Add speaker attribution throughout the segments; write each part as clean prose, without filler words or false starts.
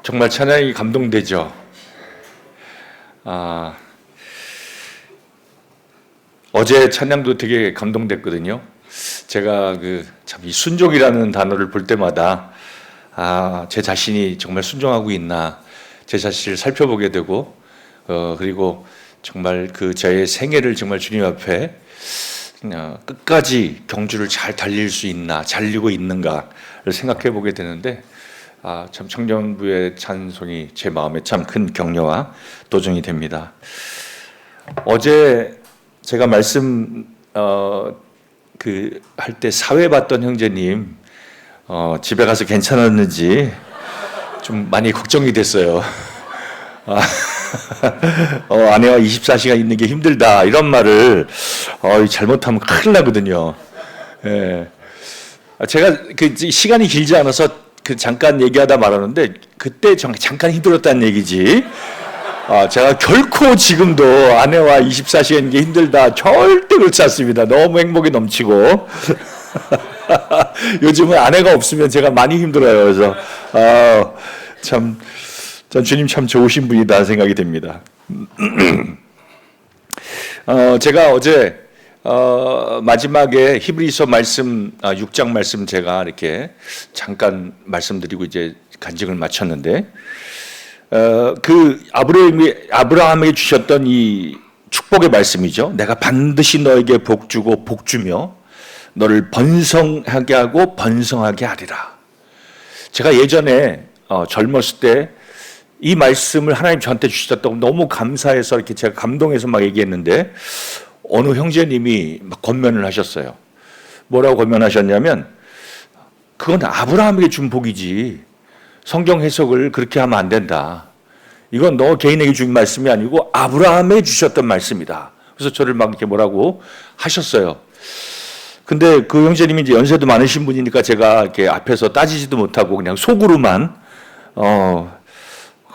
Speaker 1: 정말 찬양이 감동되죠. 어제 찬양도 되게 감동됐거든요. 제가 참 이 순종이라는 단어를 볼 때마다 제 자신이 정말 순종하고 있나, 제 자신을 살펴보게 되고, 그리고 정말 저의 생애를 정말 주님 앞에 끝까지 경주를 잘 달릴 수 있나, 달리고 있는가를 생각해 보게 되는데, 참 청년부의 찬송이 제 마음에 참 큰 격려와 도전이 됩니다. 어제 제가 말씀 할 때 사회 봤던 형제님 집에 가서 괜찮았는지 좀 많이 걱정이 됐어요. 아내와 24시간 있는 게 힘들다 이런 말을 잘못하면 큰일 나거든요. 예. 제가 시간이 길지 않아서 잠깐 얘기하다 말았는데 그때 잠깐 힘들었다는 얘기지. 제가 결코 지금도 아내와 24시간 있는 게 힘들다 절대 그렇지 않습니다. 너무 행복이 넘치고 요즘은 아내가 없으면 제가 많이 힘들어요. 그래서 참 주님 참 좋으신 분이다 생각이 됩니다. 제가 어제 마지막에 히브리서 말씀 6장 말씀 제가 이렇게 잠깐 말씀드리고 이제 간증을 마쳤는데 아브라함에게 주셨던 이 축복의 말씀이죠. 내가 반드시 너에게 복 주고 복 주며 너를 번성하게 하고 번성하게 하리라. 제가 예전에 젊었을 때 이 말씀을 하나님 저한테 주셨다고 너무 감사해서 이렇게 제가 감동해서 막 얘기했는데 어느 형제님이 막 권면을 하셨어요. 뭐라고 권면하셨냐면 그건 아브라함에게 준 복이지 성경 해석을 그렇게 하면 안 된다. 이건 너 개인에게 준 말씀이 아니고 아브라함에 주셨던 말씀이다. 그래서 저를 막 이렇게 뭐라고 하셨어요. 근데 그 형제님이 이제 연세도 많으신 분이니까 제가 이렇게 앞에서 따지지도 못하고 그냥 속으로만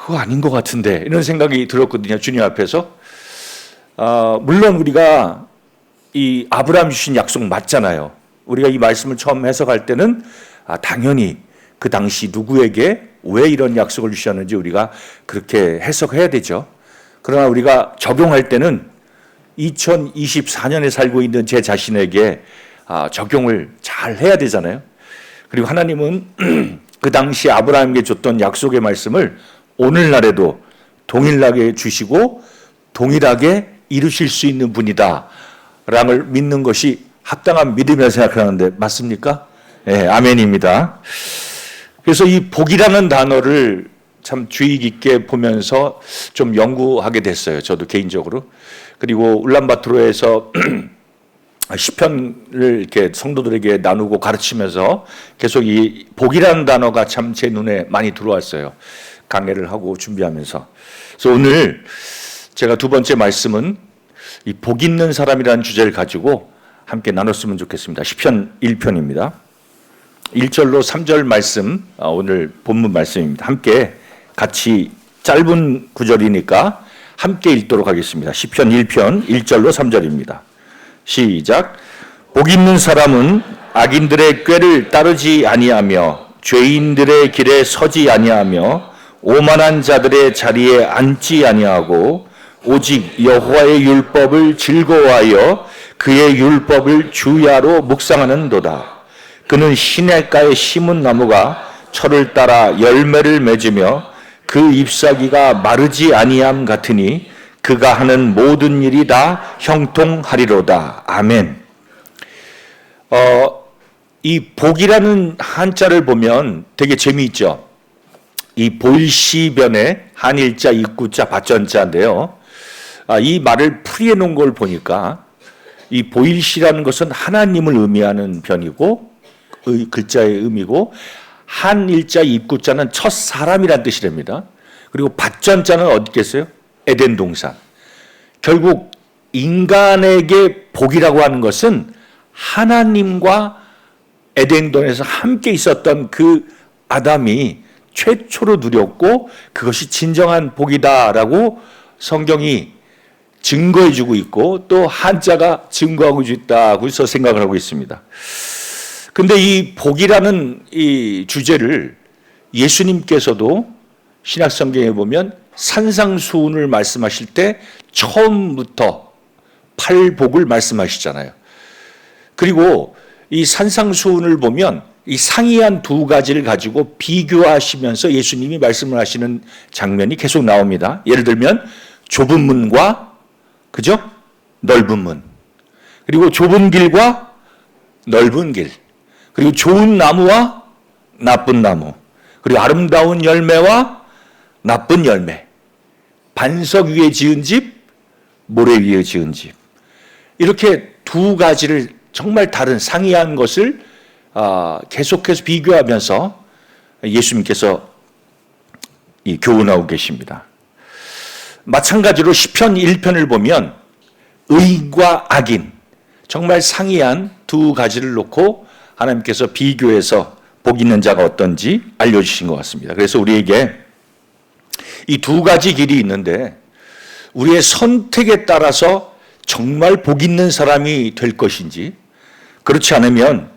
Speaker 1: 그거 아닌 것 같은데 이런 생각이 들었거든요. 주님 앞에서. 물론 우리가 이 아브라함 주신 약속 맞잖아요. 우리가 이 말씀을 처음 해석할 때는 당연히 그 당시 누구에게 왜 이런 약속을 주셨는지 우리가 그렇게 해석해야 되죠. 그러나 우리가 적용할 때는 2024년에 살고 있는 제 자신에게 적용을 잘 해야 되잖아요. 그리고 하나님은 그 당시 아브라함에게 줬던 약속의 말씀을 오늘날에도 동일하게 주시고 동일하게 이루실 수 있는 분이다 라를 믿는 것이 합당한 믿음이라 생각하는데 맞습니까? 네, 아멘입니다. 그래서 이 복이라는 단어를 참 주의 깊게 보면서 좀 연구하게 됐어요. 저도 개인적으로. 그리고 울란바토르에서 시편을 이렇게 성도들에게 나누고 가르치면서 계속 이 복이라는 단어가 참 제 눈에 많이 들어왔어요. 강해를 하고 준비하면서. 그래서 오늘 제가 두 번째 말씀은 이 복 있는 사람이라는 주제를 가지고 함께 나눴으면 좋겠습니다. 시편 1편입니다. 1절로 3절 말씀, 오늘 본문 말씀입니다. 함께 같이 짧은 구절이니까 함께 읽도록 하겠습니다. 시편 1편 1절로 3절입니다. 시작. 복 있는 사람은 악인들의 꾀를 따르지 아니하며 죄인들의 길에 서지 아니하며 오만한 자들의 자리에 앉지 아니하고 오직 여호와의 율법을 즐거워하여 그의 율법을 주야로 묵상하는도다. 그는 시냇가에 심은 나무가 철을 따라 열매를 맺으며 그 잎사귀가 마르지 아니함 같으니 그가 하는 모든 일이 다 형통하리로다. 아멘. 이 복이라는 한자를 보면 되게 재미있죠. 이 보일시변의 한일자, 입구자, 받전자인데요. 이 말을 풀이해 놓은 걸 보니까 이 보일시라는 것은 하나님을 의미하는 변이고 글자의 의미고 한일자, 입구자는 첫 사람이란 뜻이랍니다. 그리고 받전자는 어디 있겠어요? 에덴 동산. 결국 인간에게 복이라고 하는 것은 하나님과 에덴동산에서 함께 있었던 그 아담이 최초로 누렸고 그것이 진정한 복이다라고 성경이 증거해주고 있고 또 한자가 증거하고 있다고 해서 생각을 하고 있습니다. 근데 이 복이라는 이 주제를 예수님께서도 신약 성경에 보면 산상수훈을 말씀하실 때 처음부터 팔복을 말씀하시잖아요. 그리고 이 산상수훈을 보면 이 상이한 두 가지를 가지고 비교하시면서 예수님이 말씀을 하시는 장면이 계속 나옵니다. 예를 들면 좁은 문과 그죠? 넓은 문. 그리고 좁은 길과 넓은 길. 그리고 좋은 나무와 나쁜 나무. 그리고 아름다운 열매와 나쁜 열매. 반석 위에 지은 집, 모래 위에 지은 집. 이렇게 두 가지를 정말 다른 상이한 것을 계속해서 비교하면서 예수님께서 교훈하고 계십니다. 마찬가지로 시편 1편을 보면 의인과 악인, 정말 상이한 두 가지를 놓고 하나님께서 비교해서 복 있는 자가 어떤지 알려주신 것 같습니다. 그래서 우리에게 이 두 가지 길이 있는데 우리의 선택에 따라서 정말 복 있는 사람이 될 것인지, 그렇지 않으면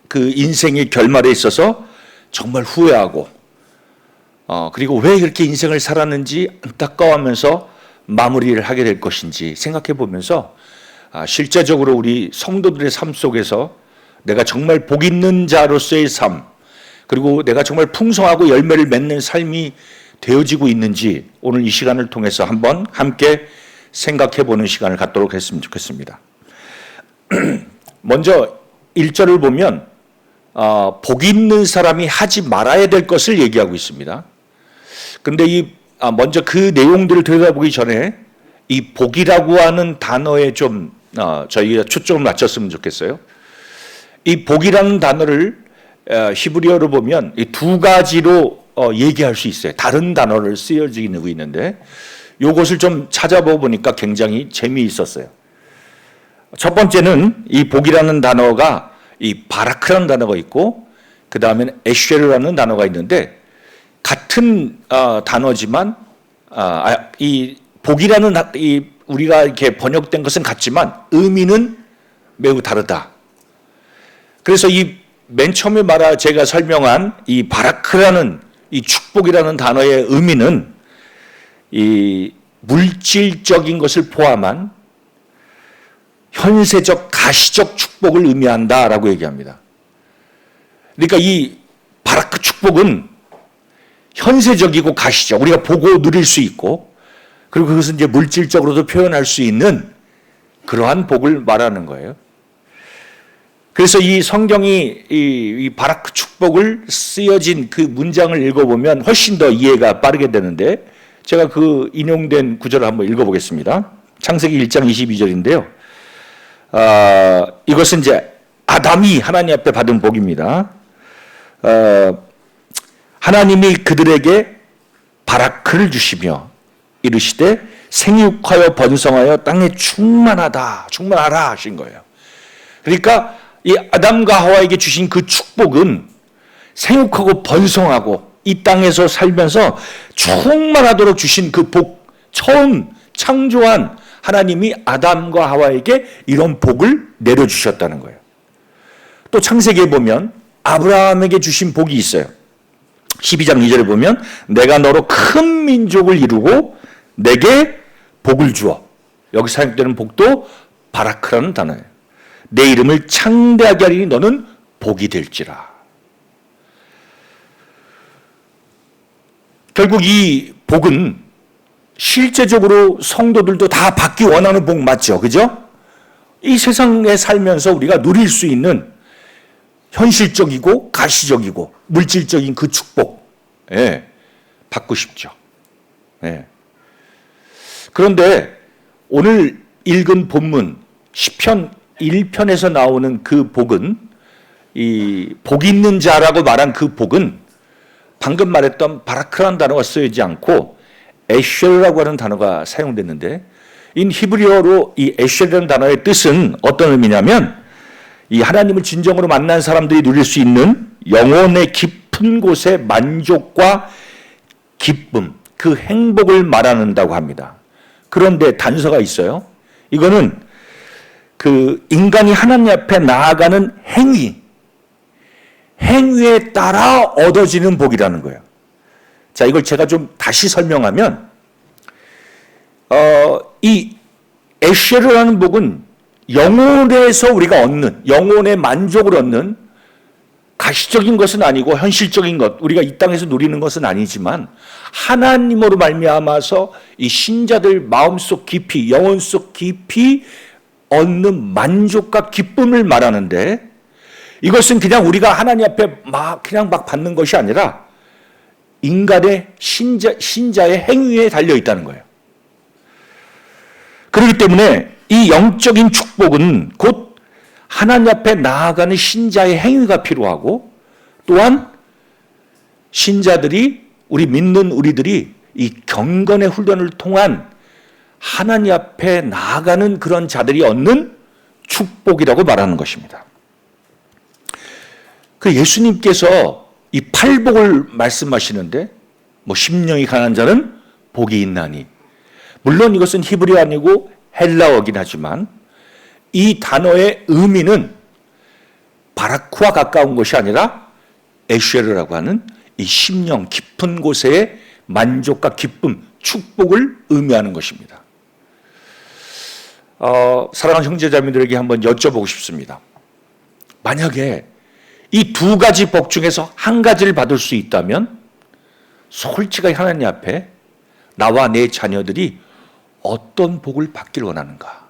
Speaker 1: 그 인생의 결말에 있어서 정말 후회하고 그리고 왜 그렇게 인생을 살았는지 안타까워하면서 마무리를 하게 될 것인지 생각해 보면서 실제적으로 우리 성도들의 삶 속에서 내가 정말 복 있는 자로서의 삶, 그리고 내가 정말 풍성하고 열매를 맺는 삶이 되어지고 있는지 오늘 이 시간을 통해서 한번 함께 생각해 보는 시간을 갖도록 했으면 좋겠습니다. 먼저 1절을 보면 복 있는 사람이 하지 말아야 될 것을 얘기하고 있습니다. 그런데 먼저 그 내용들을 들여다보기 전에 이 복이라고 하는 단어에 좀 저희가 초점을 맞췄으면 좋겠어요. 이 복이라는 단어를 히브리어로 보면 이 두 가지로 얘기할 수 있어요. 다른 단어를 쓰여지고 있는데 이것을 좀 찾아보니까 굉장히 재미있었어요. 첫 번째는 이 복이라는 단어가 이 바라크라는 단어가 있고 그 다음에는 에쉐르라는 단어가 있는데 같은 단어지만 이 복이라는 우리가 이렇게 번역된 것은 같지만 의미는 매우 다르다. 그래서 이 맨 처음에 제가 설명한 이 바라크라는 이 축복이라는 단어의 의미는 이 물질적인 것을 포함한 현세적 가시적 축복을 의미한다라고 얘기합니다. 그러니까 이 바라크 축복은 현세적이고 가시적, 우리가 보고 누릴 수 있고, 그리고 그것은 이제 물질적으로도 표현할 수 있는 그러한 복을 말하는 거예요. 그래서 이 성경이 이 바라크 축복을 쓰여진 그 문장을 읽어보면 훨씬 더 이해가 빠르게 되는데 제가 그 인용된 구절을 한번 읽어보겠습니다. 창세기 1장 22절인데요. 이것은 이제 아담이 하나님 앞에 받은 복입니다. 하나님이 그들에게 바라크를 주시며 이르시되 생육하여 번성하여 땅에 충만하라 하신 거예요. 그러니까 이 아담과 하와에게 주신 그 축복은 생육하고 번성하고 이 땅에서 살면서 충만하도록 주신 그 복, 처음 창조한 하나님이 아담과 하와에게 이런 복을 내려주셨다는 거예요. 또 창세기에 보면 아브라함에게 주신 복이 있어요. 12장 2절에 보면 내가 너로 큰 민족을 이루고 내게 복을 주어. 여기 사용되는 복도 바라크라는 단어예요. 내 이름을 창대하게 하리니 너는 복이 될지라. 결국 이 복은 실제적으로 성도들도 다 받기 원하는 복 맞죠? 그죠? 이 세상에 살면서 우리가 누릴 수 있는 현실적이고 가시적이고 물질적인 그 축복, 받고 싶죠. 그런데 오늘 읽은 본문 시편 1편에서 나오는 그 복은, 이 복 있는 자라고 말한 그 복은 방금 말했던 바라크라는 단어가 쓰이지 않고 에쉘라고 하는 단어가 사용됐는데, 이 히브리어로 이 에쉘이라는 단어의 뜻은 어떤 의미냐면 이 하나님을 진정으로 만난 사람들이 누릴 수 있는 영혼의 깊은 곳의 만족과 기쁨, 그 행복을 말한다고 합니다. 그런데 단서가 있어요. 이거는 그 인간이 하나님 앞에 나아가는 행위에 따라 얻어지는 복이라는 거예요. 자, 이걸 제가 좀 다시 설명하면, 이 에쉐르라는 복은 영혼에서 우리가 얻는, 영혼의 만족을 얻는 가시적인 것은 아니고 현실적인 것, 우리가 이 땅에서 누리는 것은 아니지만 하나님으로 말미암아서 이 신자들 마음속 깊이, 영혼 속 깊이 얻는 만족과 기쁨을 말하는데, 이것은 그냥 우리가 하나님 앞에 그냥 막 받는 것이 아니라 인간의 신자의 행위에 달려 있다는 거예요. 그렇기 때문에 이 영적인 축복은 곧 하나님 앞에 나아가는 신자의 행위가 필요하고, 또한 신자들이, 우리 믿는 우리들이 이 경건의 훈련을 통한 하나님 앞에 나아가는 그런 자들이 얻는 축복이라고 말하는 것입니다. 그 예수님께서 이 팔복을 말씀하시는데, 심령이 강한 자는 복이 있나니, 물론 이것은 히브리어 아니고 헬라어긴 하지만 이 단어의 의미는 바라크와 가까운 것이 아니라 에쉐르라고 하는 이 심령 깊은 곳의 만족과 기쁨, 축복을 의미하는 것입니다. 사랑하는 형제자매들에게 한번 여쭤보고 싶습니다. 만약에 이 두 가지 복 중에서 한 가지를 받을 수 있다면 솔직하게 하나님 앞에 나와 내 자녀들이 어떤 복을 받길 원하는가?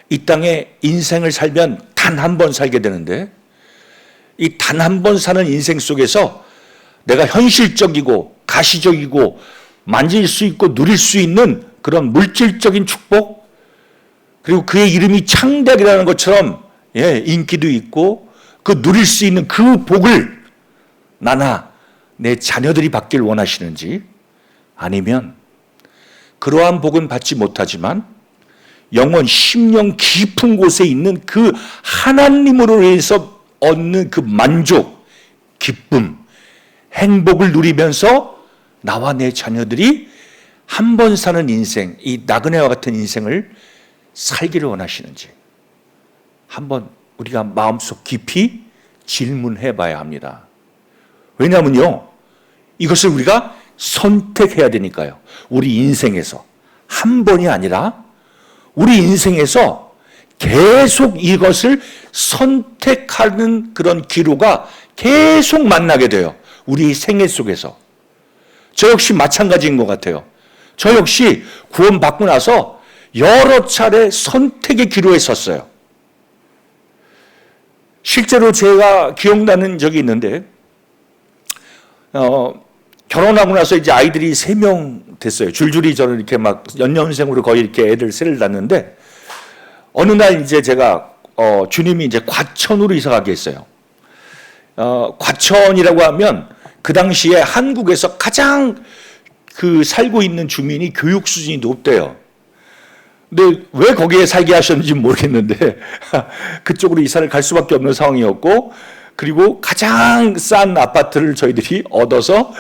Speaker 1: 이 땅에 인생을 살면 단 한 번 살게 되는데, 이 단 한 번 사는 인생 속에서 내가 현실적이고 가시적이고 만질 수 있고 누릴 수 있는 그런 물질적인 축복, 그리고 그의 이름이 창대하리라는 것처럼 인기도 있고 그 누릴 수 있는 그 복을 나나 내 자녀들이 받길 원하시는지, 아니면 그러한 복은 받지 못하지만 영혼, 심령 깊은 곳에 있는 그 하나님으로 인해서 얻는 그 만족, 기쁨, 행복을 누리면서 나와 내 자녀들이 한 번 사는 인생, 이 나그네와 같은 인생을 살기를 원하시는지 한번 우리가 마음속 깊이 질문해 봐야 합니다. 왜냐하면요, 이것을 우리가 선택해야 되니까요. 우리 인생에서 한 번이 아니라 우리 인생에서 계속 이것을 선택하는 그런 기로가 계속 만나게 돼요. 우리 생애 속에서. 저 역시 마찬가지인 것 같아요. 저 역시 구원받고 나서 여러 차례 선택의 기로에 섰어요. 실제로 제가 기억나는 적이 있는데, 결혼하고 나서 이제 아이들이 3명 됐어요. 줄줄이 저는 이렇게 막 연년생으로 거의 이렇게 애들 셋을 낳는데, 어느 날 이제 제가, 주님이 이제 과천으로 이사 가게 했어요. 과천이라고 하면 그 당시에 한국에서 가장 살고 있는 주민이 교육 수준이 높대요. 근데 왜 거기에 살게 하셨는지 모르겠는데, 그쪽으로 이사를 갈 수밖에 없는 상황이었고, 그리고 가장 싼 아파트를 저희들이 얻어서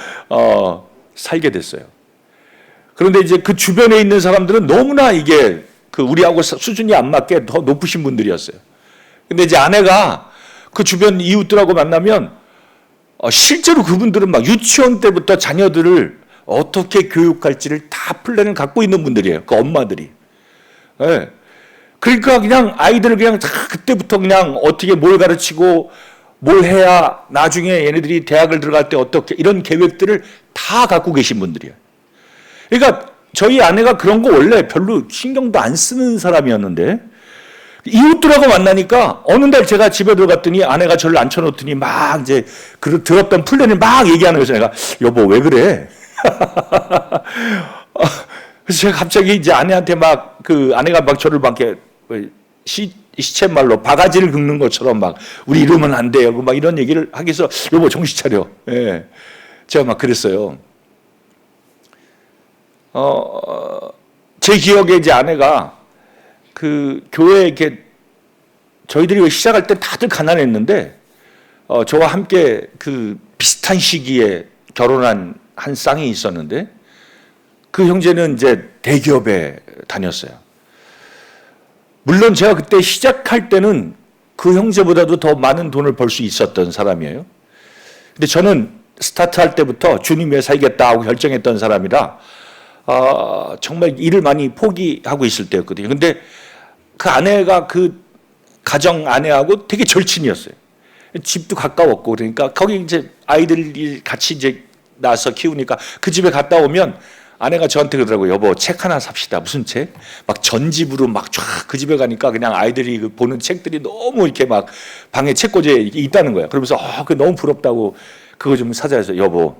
Speaker 1: 살게 됐어요. 그런데 이제 그 주변에 있는 사람들은 너무나 이게 우리하고 수준이 안 맞게 더 높으신 분들이었어요. 근데 이제 아내가 그 주변 이웃들하고 만나면 실제로 그분들은 막 유치원 때부터 자녀들을 어떻게 교육할지를 다 플랜을 갖고 있는 분들이에요. 그 엄마들이. 네. 그러니까 그냥 아이들을 그냥 다 그때부터 그냥 어떻게 뭘 가르치고 뭘 해야 나중에 얘네들이 대학을 들어갈 때 어떻게, 이런 계획들을 다 갖고 계신 분들이에요. 그러니까 저희 아내가 그런 거 원래 별로 신경도 안 쓰는 사람이었는데, 이웃들하고 만나니까 어느 날 제가 집에 들어갔더니 아내가 저를 앉혀놓더니 막 이제 들었던 플랜을 막 얘기하는 거죠. 내가, 여보 왜 그래? 그래서 제가 갑자기 이제 아내한테 아내가 막 저를 막 이렇게 시쳇말로 바가지를 긁는 것처럼 막 우리 이러면 안 돼요. 막 이런 얘기를 하기 위해서, 여보 정신 차려. 예. 제가 막 그랬어요. 제 기억에 이제 아내가 교회에 이렇게 저희들이 시작할 때 다들 가난했는데, 저와 함께 비슷한 시기에 결혼한 한 쌍이 있었는데, 그 형제는 이제 대기업에 다녔어요. 물론 제가 그때 시작할 때는 그 형제보다도 더 많은 돈을 벌 수 있었던 사람이에요. 근데 저는 스타트할 때부터 주님 위해 살겠다 하고 결정했던 사람이라 정말 일을 많이 포기하고 있을 때였거든요. 근데 그 아내가 그 가정 아내하고 되게 절친이었어요. 집도 가까웠고 그러니까 거기 이제 아이들이 같이 이제 낳아서 키우니까 그 집에 갔다 오면 아내가 저한테 그러더라고요. 여보, 책 하나 삽시다. 무슨 책? 막 전집으로 막 쫙 그 집에 가니까 그냥 아이들이 보는 책들이 너무 이렇게 막 방에 책꽂이에 있다는 거예요. 그러면서 그 너무 부럽다고 그거 좀 사자 해서 여보,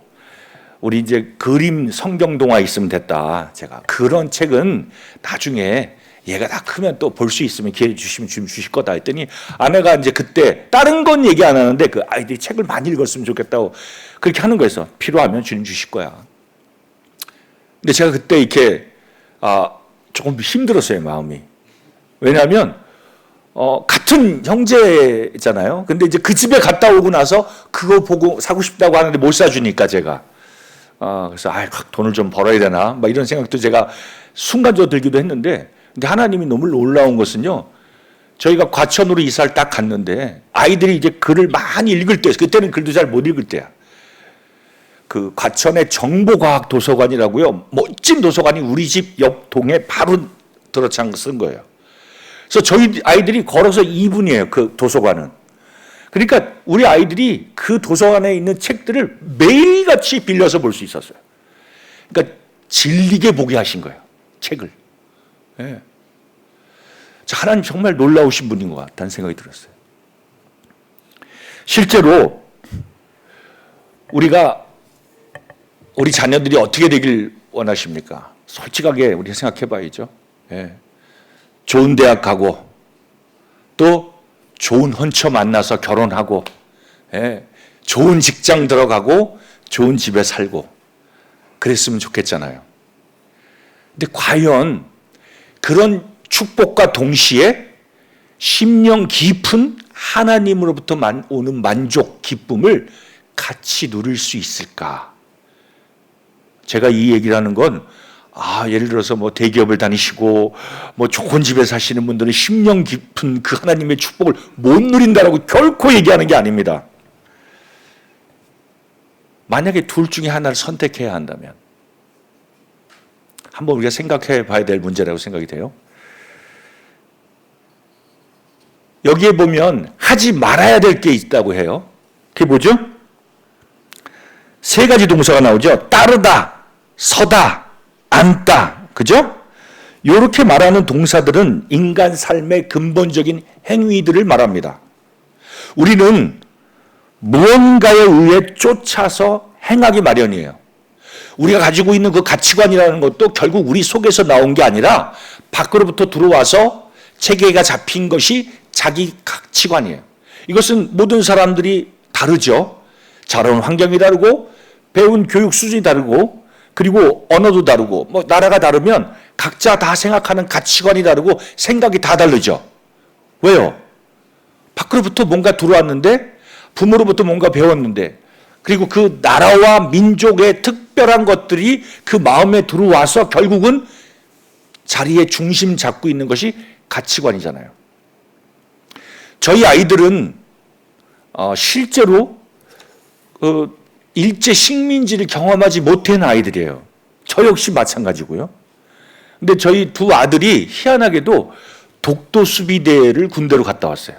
Speaker 1: 우리 이제 그림 성경 동화 있으면 됐다. 제가 그런 책은 나중에 얘가 다 크면 또 볼 수 있으면 기회 주시면 주실 거다 했더니 아내가 이제 그때 다른 건 얘기 안 하는데 그 아이들이 책을 많이 읽었으면 좋겠다고 그렇게 하는 거였어. 필요하면 주님 주실 거야. 근데 제가 그때 이렇게 조금 힘들었어요, 마음이. 왜냐하면 같은 형제잖아요. 근데 이제 그 집에 갔다 오고 나서 그거 보고 사고 싶다고 하는데 못 사주니까 제가 그래서 돈을 좀 벌어야 되나 막 이런 생각도 제가 순간적으로 들기도 했는데, 근데 하나님이 너무 놀라운 것은요, 저희가 과천으로 이사를 딱 갔는데 아이들이 이제 글을 많이 읽을 때, 그때는 글도 잘 못 읽을 때야. 그 과천의 정보과학 도서관이라고요, 멋진 도서관이 우리 집 옆 동에 바로 들어찬 쓴 거예요. 그래서 저희 아이들이 걸어서 2분이에요, 그 도서관은. 그러니까 우리 아이들이 그 도서관에 있는 책들을 매일같이 빌려서 볼 수 있었어요. 그러니까 질리게 보게 하신 거예요, 책을. 네. 하나님 정말 놀라우신 분인 것 같다는 생각이 들었어요. 실제로 우리 자녀들이 어떻게 되길 원하십니까? 솔직하게 우리 생각해 봐야죠. 예. 좋은 대학 가고 또 좋은 헌처 만나서 결혼하고, 예. 좋은 직장 들어가고 좋은 집에 살고 그랬으면 좋겠잖아요. 근데 과연 그런 축복과 동시에 심령 깊은 하나님으로부터 오는 만족, 기쁨을 같이 누릴 수 있을까? 제가 이 얘기를 하는 건 예를 들어서 뭐 대기업을 다니시고 뭐 좋은 집에 사시는 분들은 심령 깊은 그 하나님의 축복을 못 누린다라고 결코 얘기하는 게 아닙니다. 만약에 둘 중에 하나를 선택해야 한다면 한번 우리가 생각해 봐야 될 문제라고 생각이 돼요. 여기에 보면 하지 말아야 될 게 있다고 해요. 그게 뭐죠? 3가지 동사가 나오죠. 따르다, 서다, 앉다. 그죠? 이렇게 말하는 동사들은 인간 삶의 근본적인 행위들을 말합니다. 우리는 무언가에 의해 쫓아서 행하기 마련이에요. 우리가 가지고 있는 그 가치관이라는 것도 결국 우리 속에서 나온 게 아니라 밖으로부터 들어와서 체계가 잡힌 것이 자기 가치관이에요. 이것은 모든 사람들이 다르죠. 자라온 환경이 다르고 배운 교육 수준이 다르고 그리고 언어도 다르고 뭐 나라가 다르면 각자 다 생각하는 가치관이 다르고 생각이 다 다르죠. 왜요? 밖으로부터 뭔가 들어왔는데 부모로부터 뭔가 배웠는데 그리고 그 나라와 민족의 특별한 것들이 그 마음에 들어와서 결국은 자리의 중심 잡고 있는 것이 가치관이잖아요. 저희 아이들은 실제로 일제 식민지를 경험하지 못한 아이들이에요. 저 역시 마찬가지고요. 근데 저희 두 아들이 희한하게도 독도 수비대를 군대로 갔다 왔어요.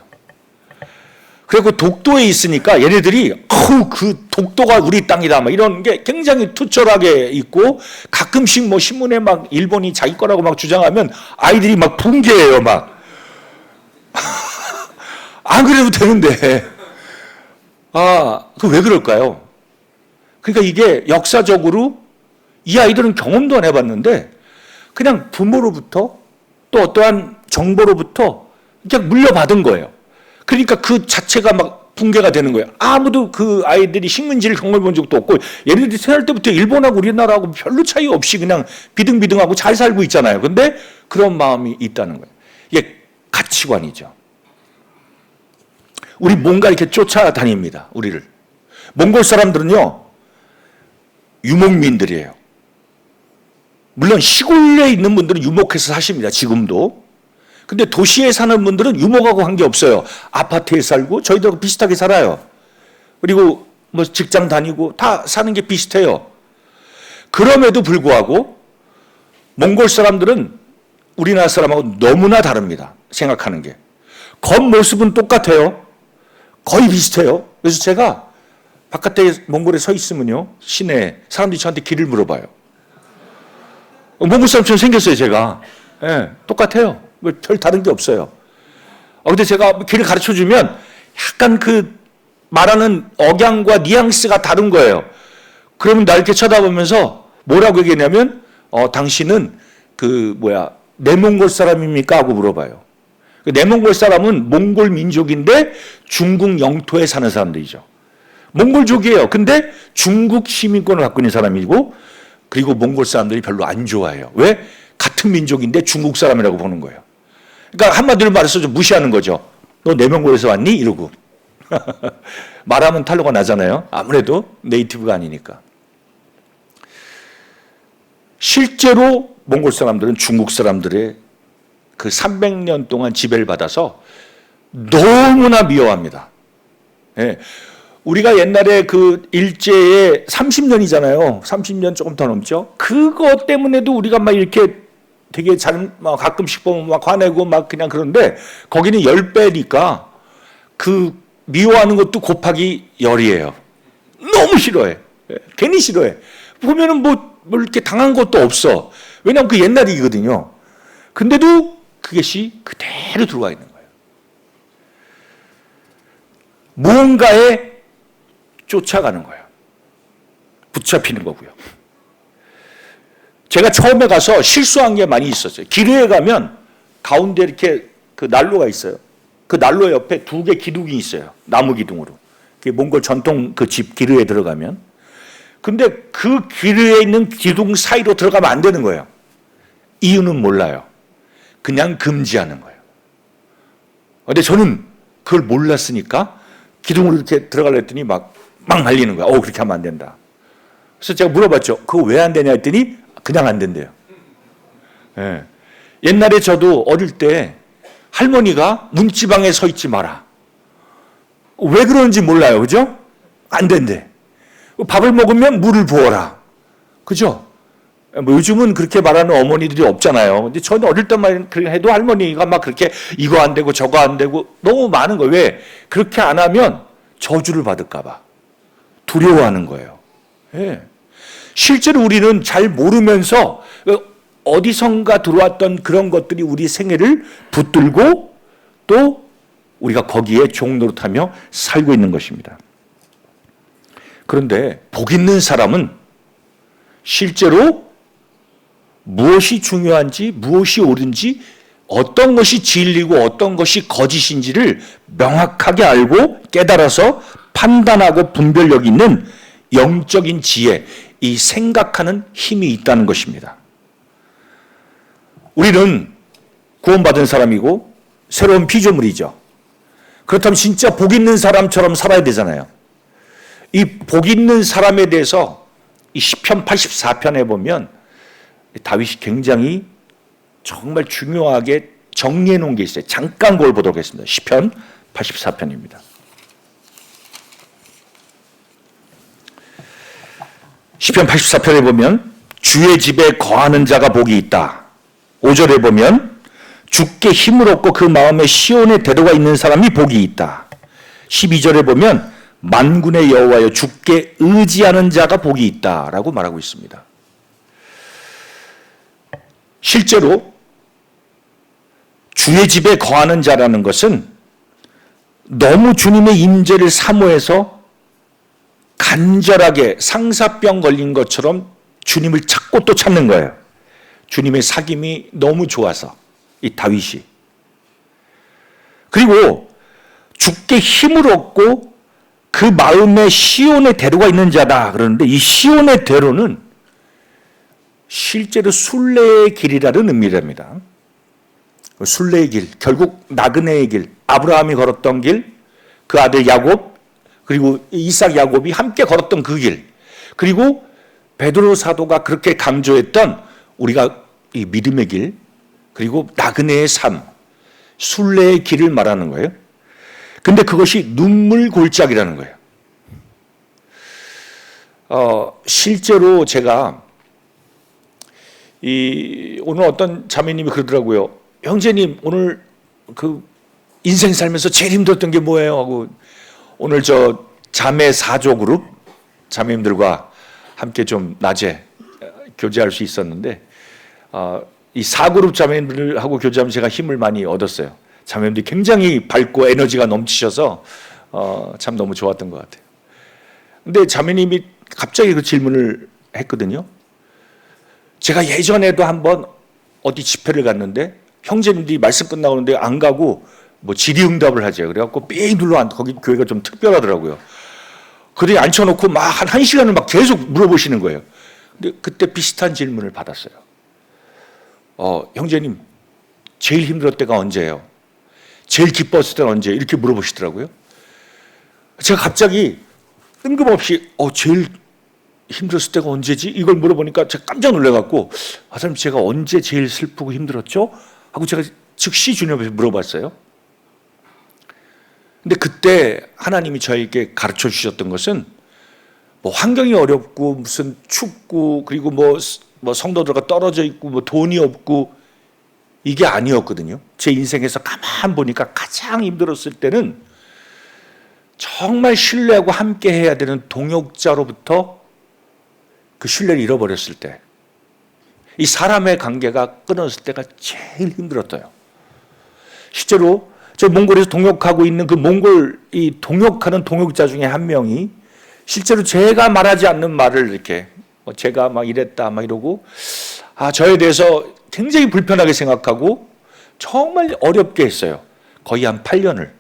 Speaker 1: 그리고 독도에 있으니까 얘네들이 그 독도가 우리 땅이다 막 이런 게 굉장히 투철하게 있고 가끔씩 뭐 신문에 막 일본이 자기 거라고 막 주장하면 아이들이 막 붕괴해요 막. 안 그래도 되는데. 그 왜 그럴까요? 그러니까 이게 역사적으로 이 아이들은 경험도 안 해봤는데 그냥 부모로부터 또 어떠한 정보로부터 그냥 물려받은 거예요. 그러니까 그 자체가 막 붕괴가 되는 거예요. 아무도 그 아이들이 식민지를 경험해 본 적도 없고 얘네들이 태어날 때부터 일본하고 우리나라하고 별로 차이 없이 그냥 비등비등하고 잘 살고 있잖아요. 근데 그런 마음이 있다는 거예요. 이게 가치관이죠. 우리 뭔가 이렇게 쫓아다닙니다. 우리를. 몽골 사람들은요, 유목민들이에요. 물론 시골에 있는 분들은 유목해서 사십니다. 지금도. 근데 도시에 사는 분들은 유목하고 관계없어요. 아파트에 살고 저희들하고 비슷하게 살아요. 그리고 뭐 직장 다니고 다 사는 게 비슷해요. 그럼에도 불구하고 몽골 사람들은 우리나라 사람하고 너무나 다릅니다. 생각하는 게. 겉모습은 똑같아요. 거의 비슷해요. 그래서 제가 바깥에 몽골에 서 있으면요, 시내에 사람들이 저한테 길을 물어봐요. 몽골 사람처럼 생겼어요, 제가. 예, 똑같아요. 별 다른 게 없어요. 근데 제가 길을 가르쳐 주면 약간 그 말하는 억양과 뉘앙스가 다른 거예요. 그러면 날 이렇게 쳐다보면서 뭐라고 얘기했냐면, 당신은 내몽골 사람입니까? 하고 물어봐요. 내몽골 사람은 몽골 민족인데 중국 영토에 사는 사람들이죠. 몽골족이에요. 근데 중국 시민권을 갖고 있는 사람이고, 그리고 몽골 사람들이 별로 안 좋아해요. 왜? 같은 민족인데 중국 사람이라고 보는 거예요. 그러니까 한마디로 말해서 좀 무시하는 거죠. 너 내몽골에서 왔니? 이러고. 말하면 탈로가 나잖아요. 아무래도 네이티브가 아니니까. 실제로 몽골 사람들은 중국 사람들의 그 300년 동안 지배를 받아서 너무나 미워합니다. 예. 우리가 옛날에 그 일제에 30년이잖아요. 30년 조금 더 넘죠. 그거 때문에도 우리가 막 이렇게 되게 막 가끔씩 보면 막 화내고 막 그냥 그런데 거기는 10배니까 그 미워하는 것도 곱하기 10이에요. 너무 싫어해. 괜히 싫어해. 보면은 뭐 이렇게 당한 것도 없어. 왜냐하면 그 옛날 얘기거든요. 근데도 그것이 그대로 들어와 있는 거예요. 무언가에 쫓아가는 거예요. 붙잡히는 거고요. 제가 처음에 가서 실수한 게 많이 있었어요. 길에 가면 가운데 이렇게 그 난로가 있어요. 그 난로 옆에 2개 기둥이 있어요. 나무 기둥으로. 몽골 전통 그 집 기르에 들어가면. 근데 그 기르에 있는 기둥 사이로 들어가면 안 되는 거예요. 이유는 몰라요. 그냥 금지하는 거예요. 근데 저는 그걸 몰랐으니까 기둥으로 이렇게 들어가려 했더니 막 말리는 거야. 그렇게 하면 안 된다. 그래서 제가 물어봤죠. 그거 왜 안 되냐 했더니 그냥 안 된대요. 예. 옛날에 저도 어릴 때 할머니가 문지방에 서 있지 마라. 왜 그러는지 몰라요. 그죠? 안 된대. 밥을 먹으면 물을 부어라. 그죠? 뭐 요즘은 그렇게 말하는 어머니들이 없잖아요. 근데 저는 어릴 때만 해도 할머니가 막 그렇게 이거 안 되고 저거 안 되고 너무 많은 거예요. 왜? 그렇게 안 하면 저주를 받을까 봐. 두려워하는 거예요. 예. 실제로 우리는 잘 모르면서 어디선가 들어왔던 그런 것들이 우리 생애를 붙들고 또 우리가 거기에 종노릇하며 살고 있는 것입니다. 그런데 복 있는 사람은 실제로 무엇이 중요한지 무엇이 옳은지 어떤 것이 진리고 어떤 것이 거짓인지를 명확하게 알고 깨달아서 판단하고 분별력 있는 영적인 지혜, 이 생각하는 힘이 있다는 것입니다. 우리는 구원받은 사람이고 새로운 피조물이죠. 그렇다면 진짜 복 있는 사람처럼 살아야 되잖아요. 이 복 있는 사람에 대해서 이 시편 84편에 보면 다윗이 굉장히 정말 중요하게 정리해 놓은 게 있어요. 잠깐 그걸 보도록 하겠습니다. 시편 84편입니다. 시편 84편에 보면 주의 집에 거하는 자가 복이 있다. 5절에 보면 주께 힘을 얻고 그 마음에 시온의 대도가 있는 사람이 복이 있다. 12절에 보면 만군의 여호와여 주께 의지하는 자가 복이 있다라고 말하고 있습니다. 실제로 주의 집에 거하는 자라는 것은 너무 주님의 임재를 사모해서 간절하게 상사병 걸린 것처럼 주님을 찾고 또 찾는 거예요. 주님의 사귐이 너무 좋아서 이 다윗이. 그리고 주께 힘을 얻고 그 마음에 시온의 대로가 있는 자다 그러는데 이 시온의 대로는 실제로 순례의 길이라는 의미랍니다. 순례의 길, 결국 나그네의 길, 아브라함이 걸었던 길, 그 아들 야곱, 그리고 이삭 야곱이 함께 걸었던 그 길, 그리고 베드로 사도가 그렇게 강조했던 우리가 이 믿음의 길, 그리고 나그네의 삶, 순례의 길을 말하는 거예요. 근데 그것이 눈물 골짜기라는 거예요. 실제로 제가 오늘 어떤 자매님이 그러더라고요. 형제님, 오늘 그 인생 살면서 제일 힘들었던 게 뭐예요? 하고 오늘 저 자매 4조 그룹 자매님들과 함께 좀 낮에 교제할 수 있었는데 이 4그룹 자매님들하고 교제하면 제가 힘을 많이 얻었어요. 자매님들이 굉장히 밝고 에너지가 넘치셔서 참 너무 좋았던 것 같아요. 근데 자매님이 갑자기 그 질문을 했거든요. 제가 예전에도 한번 어디 집회를 갔는데 형제님들이 말씀 끝나오는데 안 가고 뭐 질의응답을 하죠. 그래갖고 삥 눌러 앉아. 거기 교회가 좀 특별하더라고요. 그래 앉혀놓고 막 한 1시간을 막 계속 물어보시는 거예요. 근데 그때 비슷한 질문을 받았어요. 형제님, 제일 힘들었을 때가 언제예요? 제일 기뻤을 때가 언제예요? 이렇게 물어보시더라고요. 제가 갑자기 뜬금없이 제일 힘들었을 때가 언제지? 이걸 물어보니까 제가 깜짝 놀라갖고 사장님 제가 언제 제일 슬프고 힘들었죠? 하고 제가 즉시 주님 앞에서 물어봤어요. 근데 그때 하나님이 저에게 가르쳐 주셨던 것은 뭐 환경이 어렵고 무슨 춥고 그리고 뭐 성도들과 떨어져 있고 뭐 돈이 없고 이게 아니었거든요. 제 인생에서 가만 보니까 가장 힘들었을 때는 정말 신뢰하고 함께 해야 되는 동역자로부터 그 신뢰를 잃어버렸을 때, 이 사람의 관계가 끊어졌을 때가 제일 힘들었어요. 실제로 저 몽골에서 동역하고 있는 그 몽골 이 동역하는 동역자 중에 한 명이 실제로 제가 말하지 않는 말을 이렇게 제가 막 이랬다 막 이러고 저에 대해서 굉장히 불편하게 생각하고 정말 어렵게 했어요. 거의 한 8년을.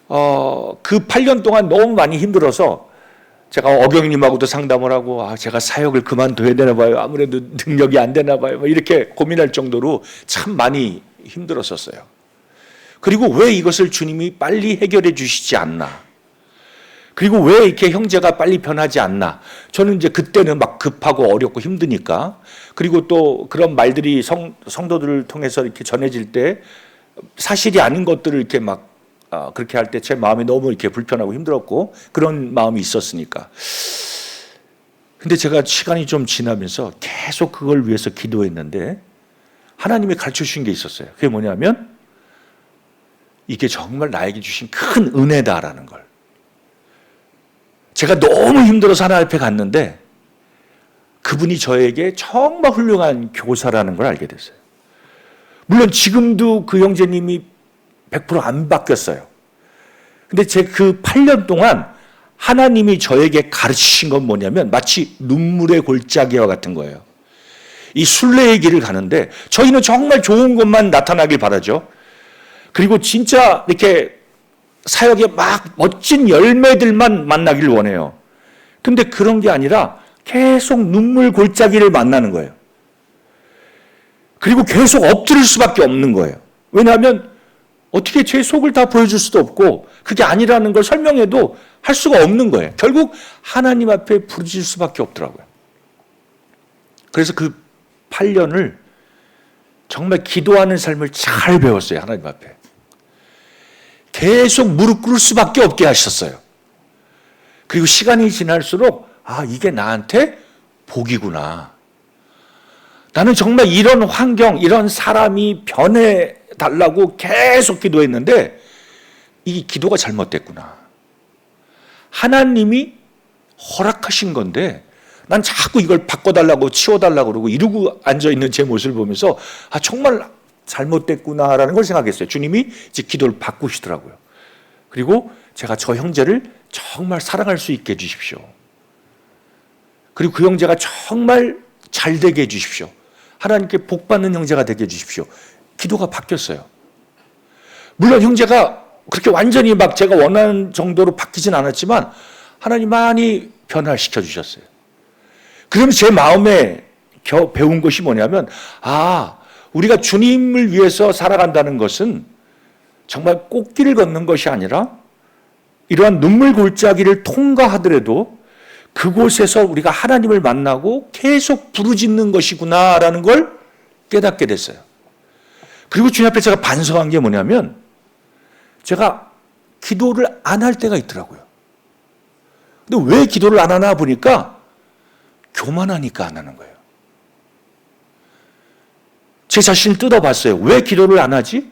Speaker 1: 그 8년 동안 너무 많이 힘들어서 제가 어경님하고도 상담을 하고 제가 사역을 그만둬야 되나 봐요. 아무래도 능력이 안 되나 봐요. 이렇게 고민할 정도로 참 많이 힘들었었어요. 그리고 왜 이것을 주님이 빨리 해결해 주시지 않나? 그리고 왜 이렇게 형제가 빨리 변하지 않나? 저는 이제 그때는 막 급하고 어렵고 힘드니까. 그리고 또 그런 말들이 성도들을 통해서 이렇게 전해질 때 사실이 아닌 것들을 이렇게 막 그렇게 할 때 제 마음이 너무 이렇게 불편하고 힘들었고 그런 마음이 있었으니까. 근데 제가 시간이 좀 지나면서 계속 그걸 위해서 기도했는데 하나님이 가르쳐 주신 게 있었어요. 그게 뭐냐면 이게 정말 나에게 주신 큰 은혜다라는 걸. 제가 너무 힘들어서 하나님 앞에 갔는데 그분이 저에게 정말 훌륭한 교사라는 걸 알게 됐어요. 물론 지금도 그 형제님이 100% 안 바뀌었어요. 근데 제 그 8년 동안 하나님이 저에게 가르치신 건 뭐냐면 마치 눈물의 골짜기와 같은 거예요. 이 순례의 길을 가는데 저희는 정말 좋은 것만 나타나길 바라죠. 그리고 진짜 이렇게 사역에 막 멋진 열매들만 만나길 원해요. 근데 그런 게 아니라 계속 눈물 골짜기를 만나는 거예요. 그리고 계속 엎드릴 수밖에 없는 거예요. 왜냐하면 어떻게 제 속을 다 보여줄 수도 없고 그게 아니라는 걸 설명해도 할 수가 없는 거예요. 결국 하나님 앞에 부르질 수밖에 없더라고요. 그래서 그 8년을 정말 기도하는 삶을 잘 배웠어요. 하나님 앞에. 계속 무릎 꿇을 수밖에 없게 하셨어요. 그리고 시간이 지날수록 이게 나한테 복이구나. 나는 정말 이런 환경, 이런 사람이 변해달라고 계속 기도했는데 이 기도가 잘못됐구나. 하나님이 허락하신 건데 난 자꾸 이걸 바꿔달라고 치워달라고 그러고 이러고 앉아있는 제 모습을 보면서 정말 잘못됐구나라는 걸 생각했어요. 주님이 이제 기도를 바꾸시더라고요. 그리고 제가 저 형제를 정말 사랑할 수 있게 해주십시오. 그리고 그 형제가 정말 잘 되게 해주십시오. 하나님께 복받는 형제가 되게 해주십시오. 기도가 바뀌었어요. 물론 형제가 그렇게 완전히 막 제가 원하는 정도로 바뀌진 않았지만 하나님 많이 변화시켜 주셨어요. 그럼 제 마음에 배운 것이 뭐냐면 우리가 주님을 위해서 살아간다는 것은 정말 꽃길을 걷는 것이 아니라 이러한 눈물 골짜기를 통과하더라도 그곳에서 우리가 하나님을 만나고 계속 부르짖는 것이구나라는 걸 깨닫게 됐어요. 그리고 주님 앞에 제가 반성한 게 뭐냐면 제가 기도를 안 할 때가 있더라고요. 근데 왜 기도를 안 하나 보니까 교만하니까 안 하는 거예요. 제 자신을 뜯어봤어요. 왜 기도를 안 하지?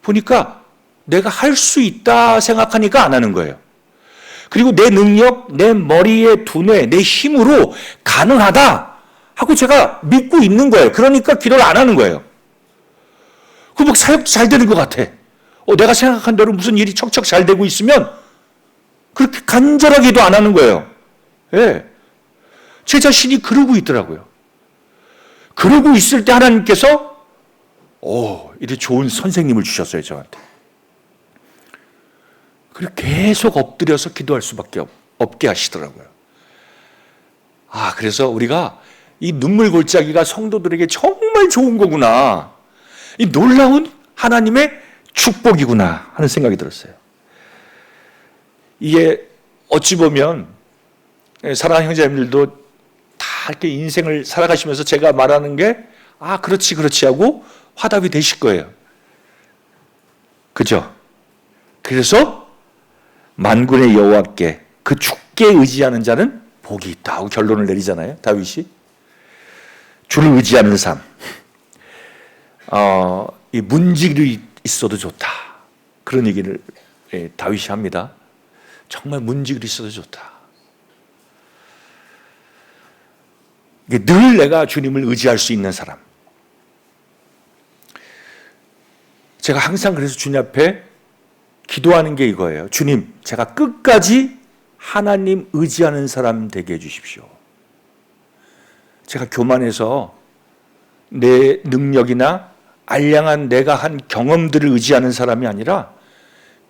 Speaker 1: 보니까 내가 할 수 있다 생각하니까 안 하는 거예요. 그리고 내 능력, 내 머리의 두뇌, 내 힘으로 가능하다 하고 제가 믿고 있는 거예요. 그러니까 기도를 안 하는 거예요. 그 막 사역 잘 되는 것 같아. 내가 생각한 대로 무슨 일이 척척 잘 되고 있으면 그렇게 간절하기도 안 하는 거예요. 예. 제 자신이 그러고 있더라고요. 그러고 있을 때 하나님께서 이렇게 좋은 선생님을 주셨어요, 저한테. 그리고 계속 엎드려서 기도할 수밖에 없게 하시더라고요. 그래서 우리가 이 눈물 골짜기가 성도들에게 정말 좋은 거구나. 이 놀라운 하나님의 축복이구나 하는 생각이 들었어요. 이게 어찌 보면 사랑하는 형제님들도 다 이렇게 인생을 살아가시면서 제가 말하는 게 그렇지 그렇지 하고 화답이 되실 거예요. 그죠? 그래서 만군의 여호와께 그 주께 의지하는 자는 복이 있다 하고 결론을 내리잖아요. 다윗이. 주를 의지하는 삶. 이 문지길이 있어도 좋다. 그런 얘기를 다윗이 합니다. 정말 문지길이 있어도 좋다. 늘 내가 주님을 의지할 수 있는 사람. 제가 항상 그래서 주님 앞에 기도하는 게 이거예요. 주님, 제가 끝까지 하나님 의지하는 사람 되게 해주십시오. 제가 교만해서 내 능력이나 알량한 내가 한 경험들을 의지하는 사람이 아니라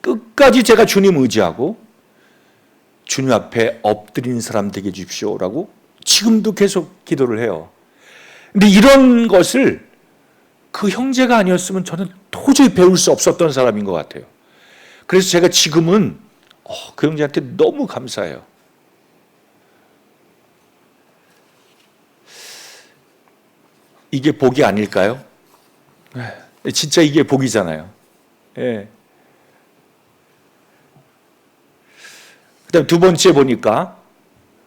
Speaker 1: 끝까지 제가 주님 의지하고 주님 앞에 엎드리는 사람 되게 해주십시오라고 지금도 계속 기도를 해요. 근데 이런 것을 그 형제가 아니었으면 저는 도저히 배울 수 없었던 사람인 것 같아요. 그래서 제가 지금은 그 형제한테 너무 감사해요. 이게 복이 아닐까요? 진짜 이게 복이잖아요. 예. 그다음 두 번째 보니까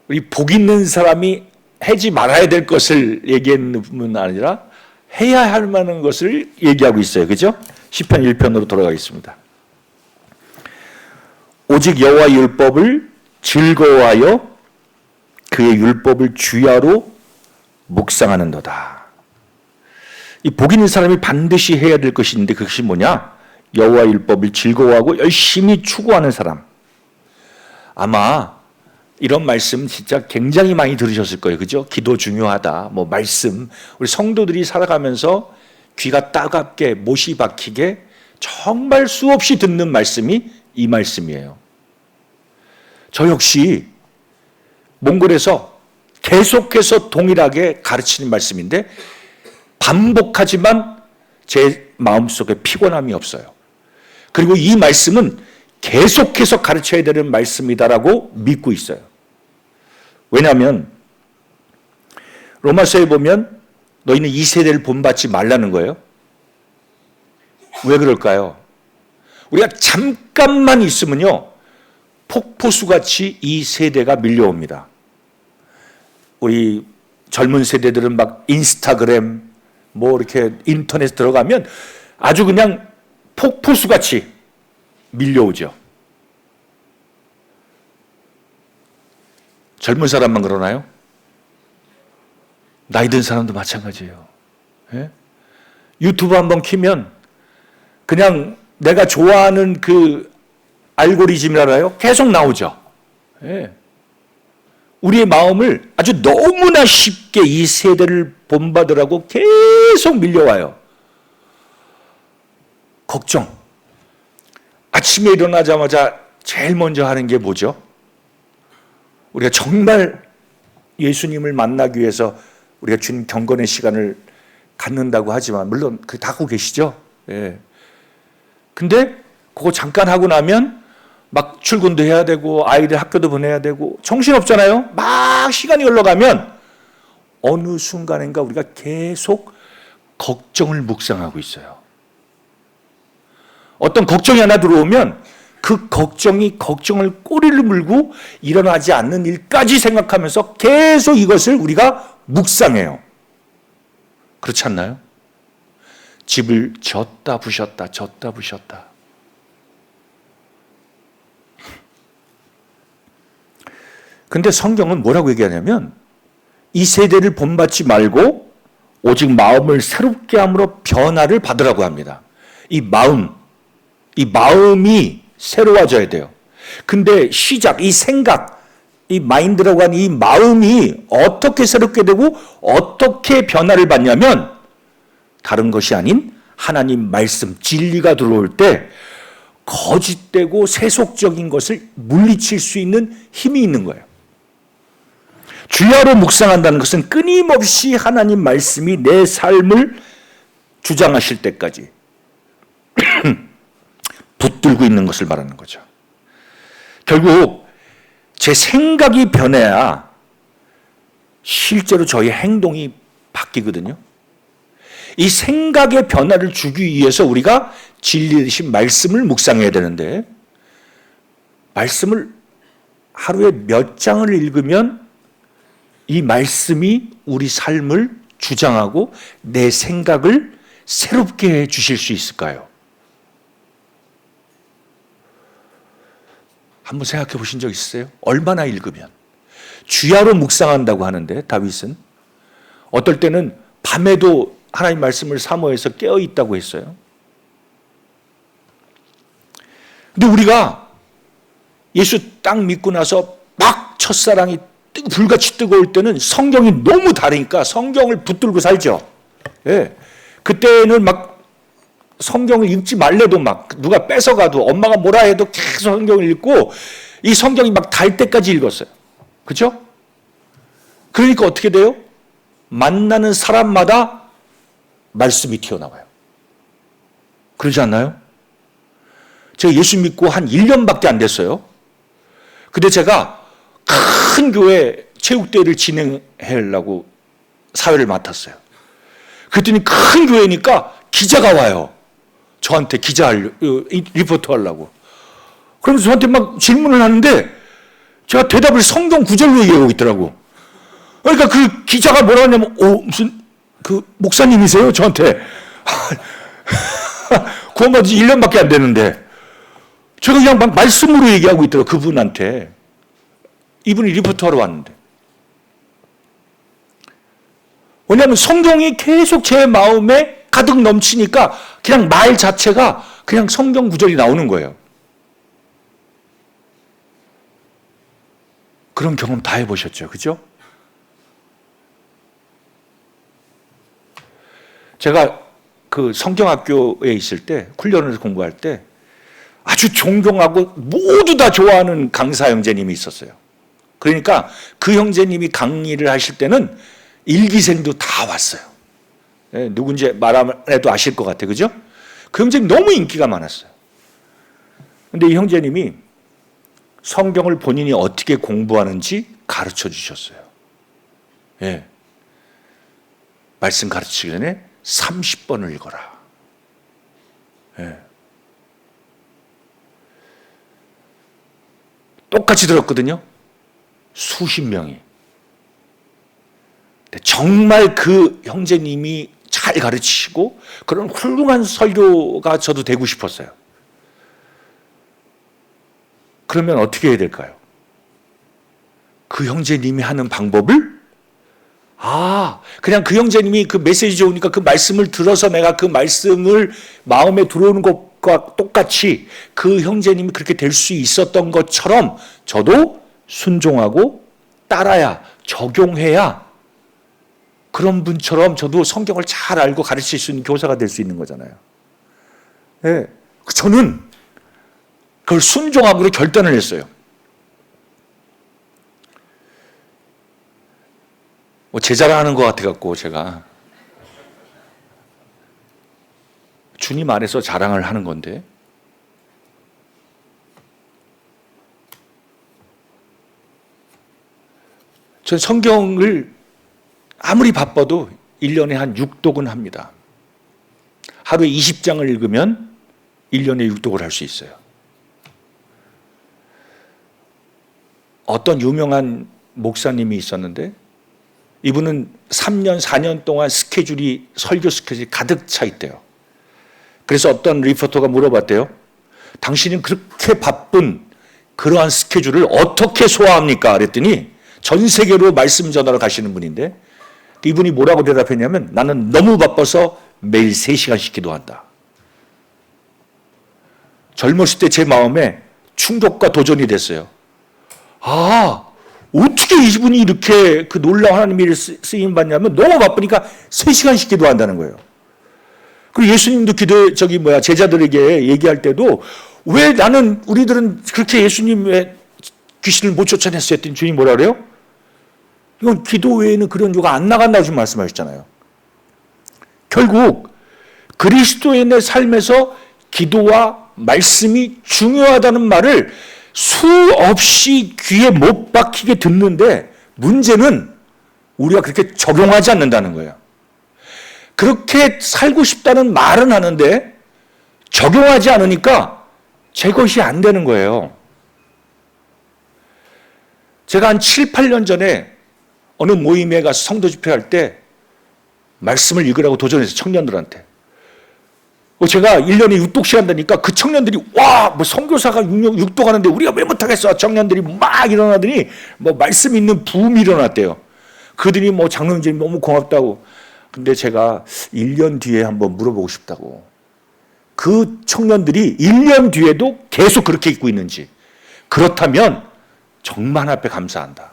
Speaker 1: 우리 복 있는 사람이 하지 말아야 될 것을 얘기하는 분 아니라 해야 할 만한 것을 얘기하고 있어요. 그죠? 시편 1편으로 돌아가겠습니다. 오직 여호와 율법을 즐거워하여 그의 율법을 주야로 묵상하는도다. 이 복 있는 사람이 반드시 해야 될 것이 있는데 그것이 뭐냐? 여호와 율법을 즐거워하고 열심히 추구하는 사람. 아마 이런 말씀 진짜 굉장히 많이 들으셨을 거예요. 그죠? 기도 중요하다. 말씀. 우리 성도들이 살아가면서 귀가 따갑게 못이 박히게 정말 수없이 듣는 말씀이 이 말씀이에요. 저 역시 몽골에서 계속해서 동일하게 가르치는 말씀인데 반복하지만 제 마음속에 피곤함이 없어요. 그리고 이 말씀은 계속해서 가르쳐야 되는 말씀이다라고 믿고 있어요. 왜냐하면 로마서에 보면 너희는 이 세대를 본받지 말라는 거예요. 왜 그럴까요? 우리가 잠깐만 있으면요 폭포수같이 이 세대가 밀려옵니다. 우리 젊은 세대들은 막 인스타그램 이렇게 인터넷 들어가면 아주 그냥 폭포수같이 밀려오죠. 젊은 사람만 그러나요? 나이 든 사람도 마찬가지예요. 예? 유튜브 한번 키면 그냥 내가 좋아하는 그 알고리즘이랄까요? 계속 나오죠. 예. 우리의 마음을 아주 너무나 쉽게 이 세대를 본받으라고 계속 밀려와요. 걱정. 아침에 일어나자마자 제일 먼저 하는 게 뭐죠? 우리가 정말 예수님을 만나기 위해서 우리가 주님 경건의 시간을 갖는다고 하지만 물론 그 다 하고 계시죠. 예. 근데 그거 잠깐 하고 나면 막 출근도 해야 되고 아이들 학교도 보내야 되고 정신없잖아요. 막 시간이 흘러가면 어느 순간인가 우리가 계속 걱정을 묵상하고 있어요. 어떤 걱정이 하나 들어오면 그 걱정을 꼬리를 물고 일어나지 않는 일까지 생각하면서 계속 이것을 우리가 묵상해요. 그렇지 않나요? 집을 졌다 부셨다. 근데 성경은 뭐라고 얘기하냐면 이 세대를 본받지 말고 오직 마음을 새롭게 함으로 변화를 받으라고 합니다. 이 마음이 새로워져야 돼요. 근데 이 생각, 이 마인드라고 하는 이 마음이 어떻게 새롭게 되고 어떻게 변화를 받냐면 다른 것이 아닌 하나님 말씀, 진리가 들어올 때 거짓되고 세속적인 것을 물리칠 수 있는 힘이 있는 거예요. 주야로 묵상한다는 것은 끊임없이 하나님 말씀이 내 삶을 주장하실 때까지 붙들고 있는 것을 말하는 거죠. 결국 제 생각이 변해야 실제로 저희 행동이 바뀌거든요. 이 생각의 변화를 주기 위해서 우리가 진리 되신 말씀을 묵상해야 되는데 말씀을 하루에 몇 장을 읽으면 이 말씀이 우리 삶을 주장하고 내 생각을 새롭게 해 주실 수 있을까요? 한번 생각해 보신 적 있으세요? 얼마나 읽으면? 주야로 묵상한다고 하는데 다윗은 어떨 때는 밤에도 하나님 말씀을 사모해서 깨어 있다고 했어요. 근데 우리가 예수 딱 믿고 나서 막 첫사랑이 불같이 뜨거울 때는 성경이 너무 다르니까 성경을 붙들고 살죠. 예. 그때는 막 성경을 읽지 말래도 막 누가 뺏어가도 엄마가 뭐라 해도 계속 성경을 읽고 이 성경이 막 달 때까지 읽었어요. 그렇죠? 그러니까 어떻게 돼요? 만나는 사람마다 말씀이 튀어나와요. 그러지 않나요? 제가 예수 믿고 한 1년밖에 안 됐어요. 근데 제가 큰 교회 체육대회를 진행하려고 사회를 맡았어요. 그랬더니 큰 교회니까 기자가 와요. 저한테 리포터 하려고. 그러면서 저한테 막 질문을 하는데 제가 대답을 성경 구절로 얘기하고 있더라고. 그러니까 그 기자가 뭐라 하냐면 무슨 목사님이세요? 저한테. 구원받은 지 1년밖에 안 됐는데 제가 그냥 막 말씀으로 얘기하고 있더라고 그분한테. 이분이 리포터하러 왔는데. 왜냐하면 성경이 계속 제 마음에 가득 넘치니까 그냥 말 자체가 그냥 성경 구절이 나오는 거예요. 그런 경험 다 해보셨죠? 그죠? 제가 그 성경학교에 있을 때, 훈련을 공부할 때 아주 존경하고 모두 다 좋아하는 강사 형제님이 있었어요. 그러니까 그 형제님이 강의를 하실 때는 일기생도 다 왔어요. 네, 누군지 말 안 해도 아실 것 같아요. 그죠? 그 형제님 너무 인기가 많았어요. 근데 이 형제님이 성경을 본인이 어떻게 공부하는지 가르쳐 주셨어요. 예. 말씀 가르치기 전에 30번을 읽어라. 예. 똑같이 들었거든요. 수십 명이. 정말 그 형제님이 잘 가르치시고 그런 훌륭한 설교가 저도 되고 싶었어요. 그러면 어떻게 해야 될까요? 그 형제님이 하는 방법을 그냥 그 형제님이 그 메시지 좋으니까 그 말씀을 들어서 내가 그 말씀을 마음에 들어오는 것과 똑같이 그 형제님이 그렇게 될 수 있었던 것처럼 저도 순종하고 따라야, 적용해야 그런 분처럼 저도 성경을 잘 알고 가르칠 수 있는 교사가 될 수 있는 거잖아요. 네. 저는 그걸 순종하기로 결단을 했어요. 제 자랑하는 것 같아갖고 제가 주님 안에서 자랑을 하는 건데 전 성경을 아무리 바빠도 1년에 한 6독은 합니다. 하루에 20장을 읽으면 1년에 6독을 할 수 있어요. 어떤 유명한 목사님이 있었는데 이분은 3년, 4년 동안 스케줄이, 설교 스케줄이 가득 차 있대요. 그래서 어떤 리포터가 물어봤대요. 당신은 그렇게 바쁜 그러한 스케줄을 어떻게 소화합니까? 그랬더니 전 세계로 말씀 전하러 가시는 분인데 이분이 뭐라고 대답했냐면 나는 너무 바빠서 매일 3시간씩 기도한다. 젊었을 때 제 마음에 충격과 도전이 됐어요. 아, 어떻게 이분이 이렇게 그 놀라운 하나님의 쓰임 받냐면 너무 바쁘니까 3시간씩 기도한다는 거예요. 그리고 예수님도 제자들에게 얘기할 때도 왜 우리들은 그렇게 예수님의 귀신을 못 쫓아냈어요? 했더니 주님 뭐라 그래요? 이건 기도 외에는 그런 요가 안 나간다고 지금 말씀하셨잖아요. 결국 그리스도인의 삶에서 기도와 말씀이 중요하다는 말을 수없이 귀에 못 박히게 듣는데 문제는 우리가 그렇게 적용하지 않는다는 거예요. 그렇게 살고 싶다는 말은 하는데 적용하지 않으니까 제 것이 안 되는 거예요. 제가 한 7, 8년 전에 어느 모임에 가서 성도 집회할 때 말씀을 읽으라고 도전해서 청년들한테 제가 1년에 육독씩 한다니까 그 청년들이 뭐 선교사가 육독하는데 우리가 왜 못하겠어? 청년들이 막 일어나더니 말씀 있는 부음이 일어났대요. 그들이 장로님이 너무 고맙다고. 근데 제가 1년 뒤에 한번 물어보고 싶다고. 그 청년들이 1년 뒤에도 계속 그렇게 입고 있는지. 그렇다면 정말 앞에 감사한다.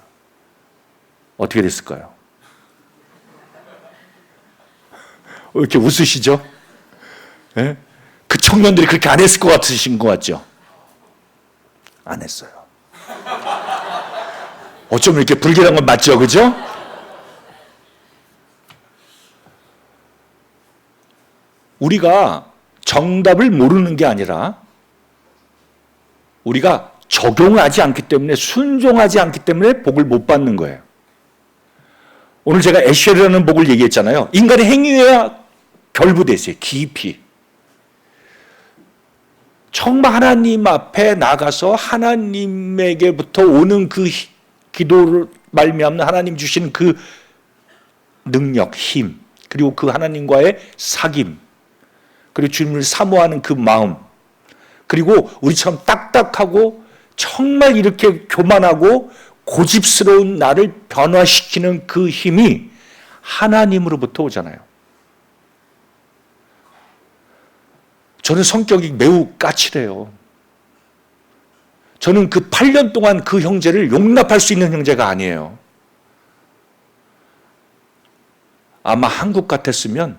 Speaker 1: 어떻게 됐을까요? 왜 이렇게 웃으시죠? 네? 그 청년들이 그렇게 안 했을 것 같으신 것 같죠? 안 했어요. 어쩌면 이렇게 불길한 건 맞죠? 그죠? 우리가 정답을 모르는 게 아니라 우리가 적용하지 않기 때문에 순종하지 않기 때문에 복을 못 받는 거예요. 오늘 제가 에셀이라는 복을 얘기했잖아요. 인간의 행위에 결부되어 있어요. 깊이. 정말 하나님 앞에 나가서 하나님에게부터 오는 그 기도를 말미암는 하나님 주시는 그 능력, 힘, 그리고 그 하나님과의 사귐, 그리고 주님을 사모하는 그 마음, 그리고 우리처럼 딱딱하고 정말 이렇게 교만하고 고집스러운 나를 변화시키는 그 힘이 하나님으로부터 오잖아요. 저는 성격이 매우 까칠해요. 저는 그 8년 동안 그 형제를 용납할 수 있는 형제가 아니에요. 아마 한국 같았으면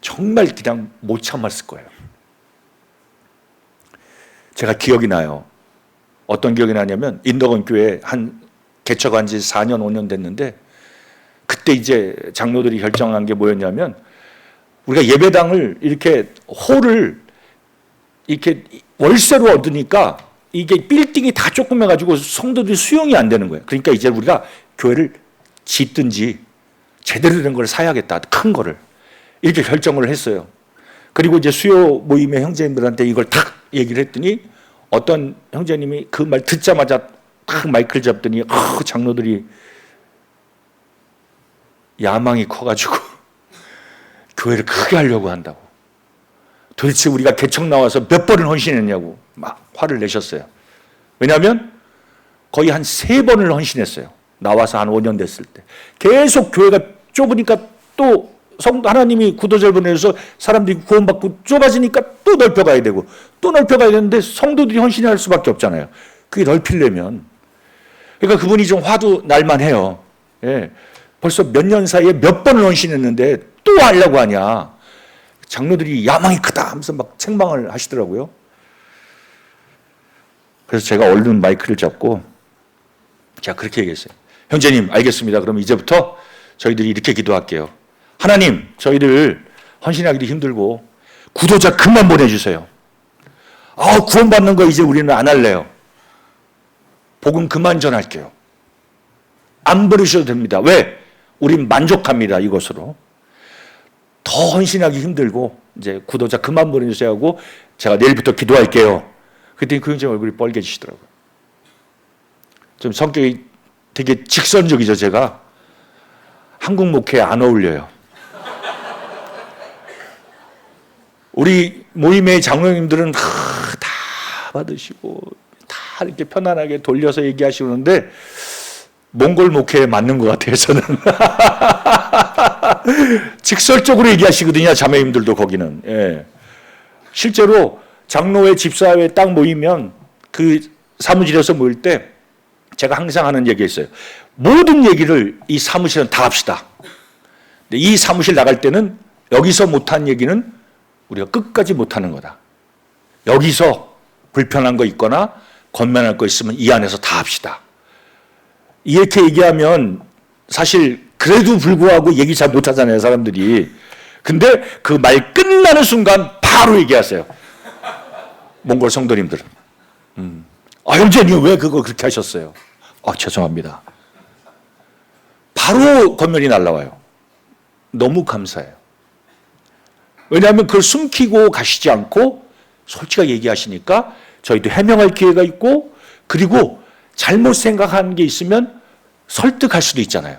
Speaker 1: 정말 그냥 못 참았을 거예요. 제가 기억이 나요. 어떤 기억이 나냐면 인덕원 교회 개척한 지 4년, 5년 됐는데 그때 이제 장로들이 결정한 게 뭐였냐면 우리가 예배당을 이렇게 홀을 이렇게 월세로 얻으니까 이게 빌딩이 다 조그매가지고 성도들이 수용이 안 되는 거예요. 그러니까 이제 우리가 교회를 짓든지 제대로 된 걸 사야겠다. 큰 거를. 이렇게 결정을 했어요. 그리고 이제 수요 모임의 형제님들한테 이걸 탁 얘기를 했더니 어떤 형제님이 그 말 듣자마자 딱 마이크를 잡더니 장로들이 야망이 커가지고 교회를 크게 하려고 한다고. 도대체 우리가 개척 나와서 몇 번을 헌신했냐고 막 화를 내셨어요. 왜냐하면 거의 한 3번을 헌신했어요. 나와서 한 5년 됐을 때. 계속 교회가 좁으니까 또 하나님이 구도자를 보내서 사람들이 구원받고 좁아지니까 또 넓혀가야 되고 또 넓혀가야 되는데 성도들이 헌신할 수밖에 없잖아요. 그게 넓히려면. 그러니까 그분이 좀 화도 날만 해요. 예. 벌써 몇 년 사이에 몇 번을 헌신했는데 또 하려고 하냐. 장로들이 야망이 크다 하면서 막 책망을 하시더라고요. 그래서 제가 얼른 마이크를 잡고 제가 그렇게 얘기했어요. 형제님 알겠습니다. 그럼 이제부터 저희들이 이렇게 기도할게요. 하나님 저희들 헌신하기도 힘들고 구도자 그만 보내주세요. 구원받는 거 이제 우리는 안 할래요. 복음 그만 전할게요. 안 부르셔도 됩니다. 왜? 우린 만족합니다. 이것으로. 더 헌신하기 힘들고 이제 구도자 그만 보내주세요 하고 제가 내일부터 기도할게요. 그랬더니 그 형제 얼굴이 빨개지시더라고요. 좀 성격이 되게 직선적이죠, 제가. 한국 목회에 안 어울려요. 우리 모임의 장로님들은 다 받으시고 다 이렇게 편안하게 돌려서 얘기하시는데 몽골 목회에 맞는 것 같아요, 저는. 직설적으로 얘기하시거든요, 자매님들도 거기는. 예. 실제로 장로회 집사회 딱 모이면 그 사무실에서 모일 때 제가 항상 하는 얘기가 있어요. 모든 얘기를 이 사무실은 다 합시다. 근데 이 사무실 나갈 때는 여기서 못한 얘기는 우리가 끝까지 못하는 거다. 여기서 불편한 거 있거나 권면할 거 있으면 이 안에서 다 합시다. 이렇게 얘기하면 사실 그래도 불구하고 얘기 잘 못하잖아요, 사람들이. 근데 그 말 끝나는 순간 바로 얘기하세요. 몽골 성도님들은. 형제님 왜 그걸 그렇게 하셨어요? 죄송합니다. 바로 권면이 날라와요. 너무 감사해요. 왜냐하면 그걸 숨기고 가시지 않고 솔직하게 얘기하시니까 저희도 해명할 기회가 있고, 그리고 잘못 생각한 게 있으면 설득할 수도 있잖아요.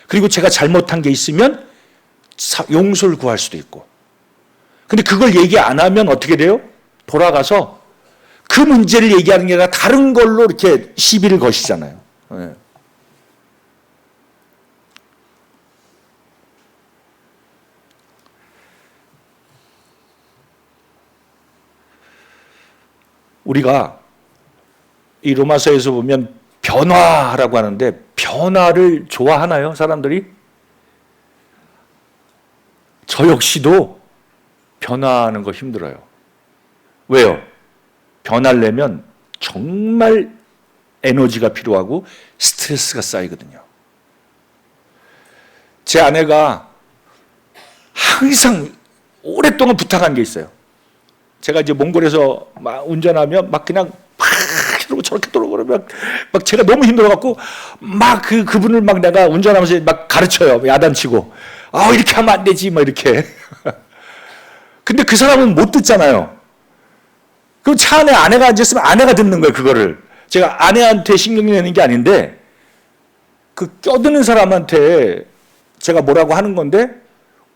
Speaker 1: 그리고 제가 잘못한 게 있으면 용서를 구할 수도 있고. 근데 그걸 얘기 안 하면 어떻게 돼요? 돌아가서 그 문제를 얘기하는 게 아니라 다른 걸로 이렇게 시비를 거시잖아요. 네. 우리가 이 로마서에서 보면 변화라고 하는데 변화를 좋아하나요, 사람들이? 저 역시도 변화하는 거 힘들어요. 왜요? 변하려면 정말 에너지가 필요하고 스트레스가 쌓이거든요. 제 아내가 항상 오랫동안 부탁한 게 있어요. 제가 이제 몽골에서 막 운전하면 막 그냥 막 이러고 저렇게 돌아오고 그러면 막 제가 너무 힘들어갖고 막 그분을 막 내가 운전하면서 막 가르쳐요. 야단치고. 이렇게 하면 안 되지. 막 이렇게. 근데 그 사람은 못 듣잖아요. 그럼 차 안에 아내가 앉았으면 아내가 듣는 거예요, 그거를. 제가 아내한테 신경 내는 게 아닌데 그 껴드는 사람한테 제가 뭐라고 하는 건데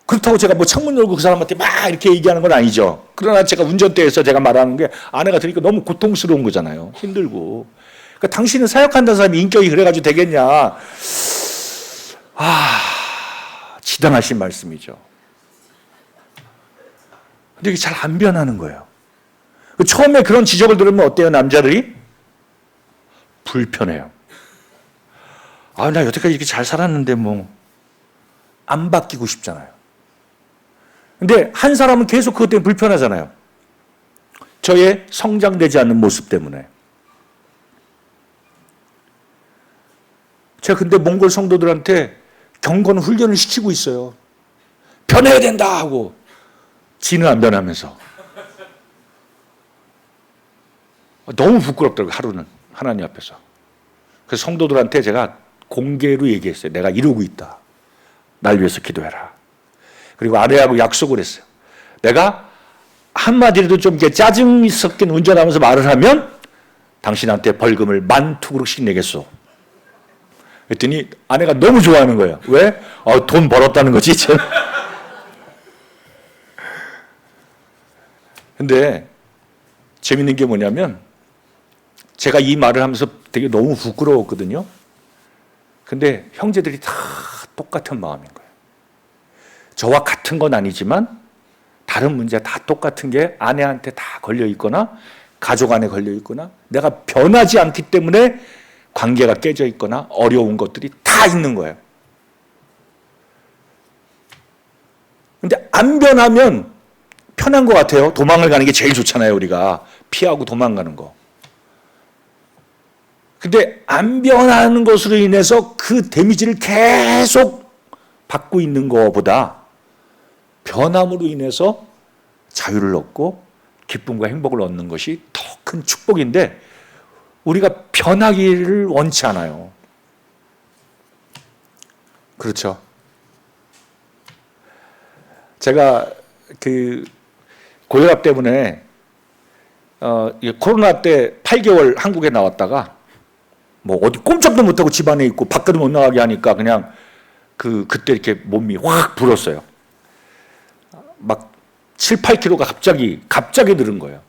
Speaker 1: 그렇다고 제가 뭐 창문 열고 그 사람한테 막 이렇게 얘기하는 건 아니죠. 그러나 제가 운전대에서 제가 말하는 게 아내가 들으니까 너무 고통스러운 거잖아요. 힘들고. 그러니까 당신은 사역한다는 사람이 인격이 그래가지고 되겠냐. 지당하신 말씀이죠. 근데 이게 잘 안 변하는 거예요. 처음에 그런 지적을 들으면 어때요, 남자들이? 불편해요. 나 여태까지 이렇게 잘 살았는데 안 바뀌고 싶잖아요. 근데 한 사람은 계속 그것 때문에 불편하잖아요. 저의 성장되지 않는 모습 때문에. 제가 근데 몽골 성도들한테 경건 훈련을 시키고 있어요. 변해야 된다 하고 지는 안 변하면서. 너무 부끄럽더라고요, 하루는 하나님 앞에서. 그래서 성도들한테 제가 공개로 얘기했어요. 내가 이러고 있다. 날 위해서 기도해라. 그리고 아내하고 약속을 했어요. 내가 한마디라도 좀 이렇게 짜증 섞인 운전하면서 말을 하면 당신한테 벌금을 10,000투구르씩 내겠소. 그랬더니 아내가 너무 좋아하는 거예요. 왜? 돈 벌었다는 거지. 근데 재밌는 게 뭐냐면 제가 이 말을 하면서 되게 너무 부끄러웠거든요. 근데 형제들이 다 똑같은 마음인 거예요. 저와 같은 건 아니지만 다른 문제 다 똑같은 게 아내한테 다 걸려 있거나 가족 안에 걸려 있거나 내가 변하지 않기 때문에 관계가 깨져 있거나 어려운 것들이 다 있는 거예요. 근데 안 변하면 편한 것 같아요. 도망을 가는 게 제일 좋잖아요, 우리가. 피하고 도망가는 거. 근데 안 변하는 것으로 인해서 그 데미지를 계속 받고 있는 것보다 변함으로 인해서 자유를 얻고 기쁨과 행복을 얻는 것이 더 큰 축복인데 우리가 변하기를 원치 않아요. 그렇죠. 제가 고혈압 때문에 코로나 때 8개월 한국에 나왔다가 뭐 어디 꼼짝도 못하고 집안에 있고 밖에도 못 나가게 하니까 그냥 그때 이렇게 몸이 확 불었어요. 막 7, 8kg가 갑자기 늘은 거예요.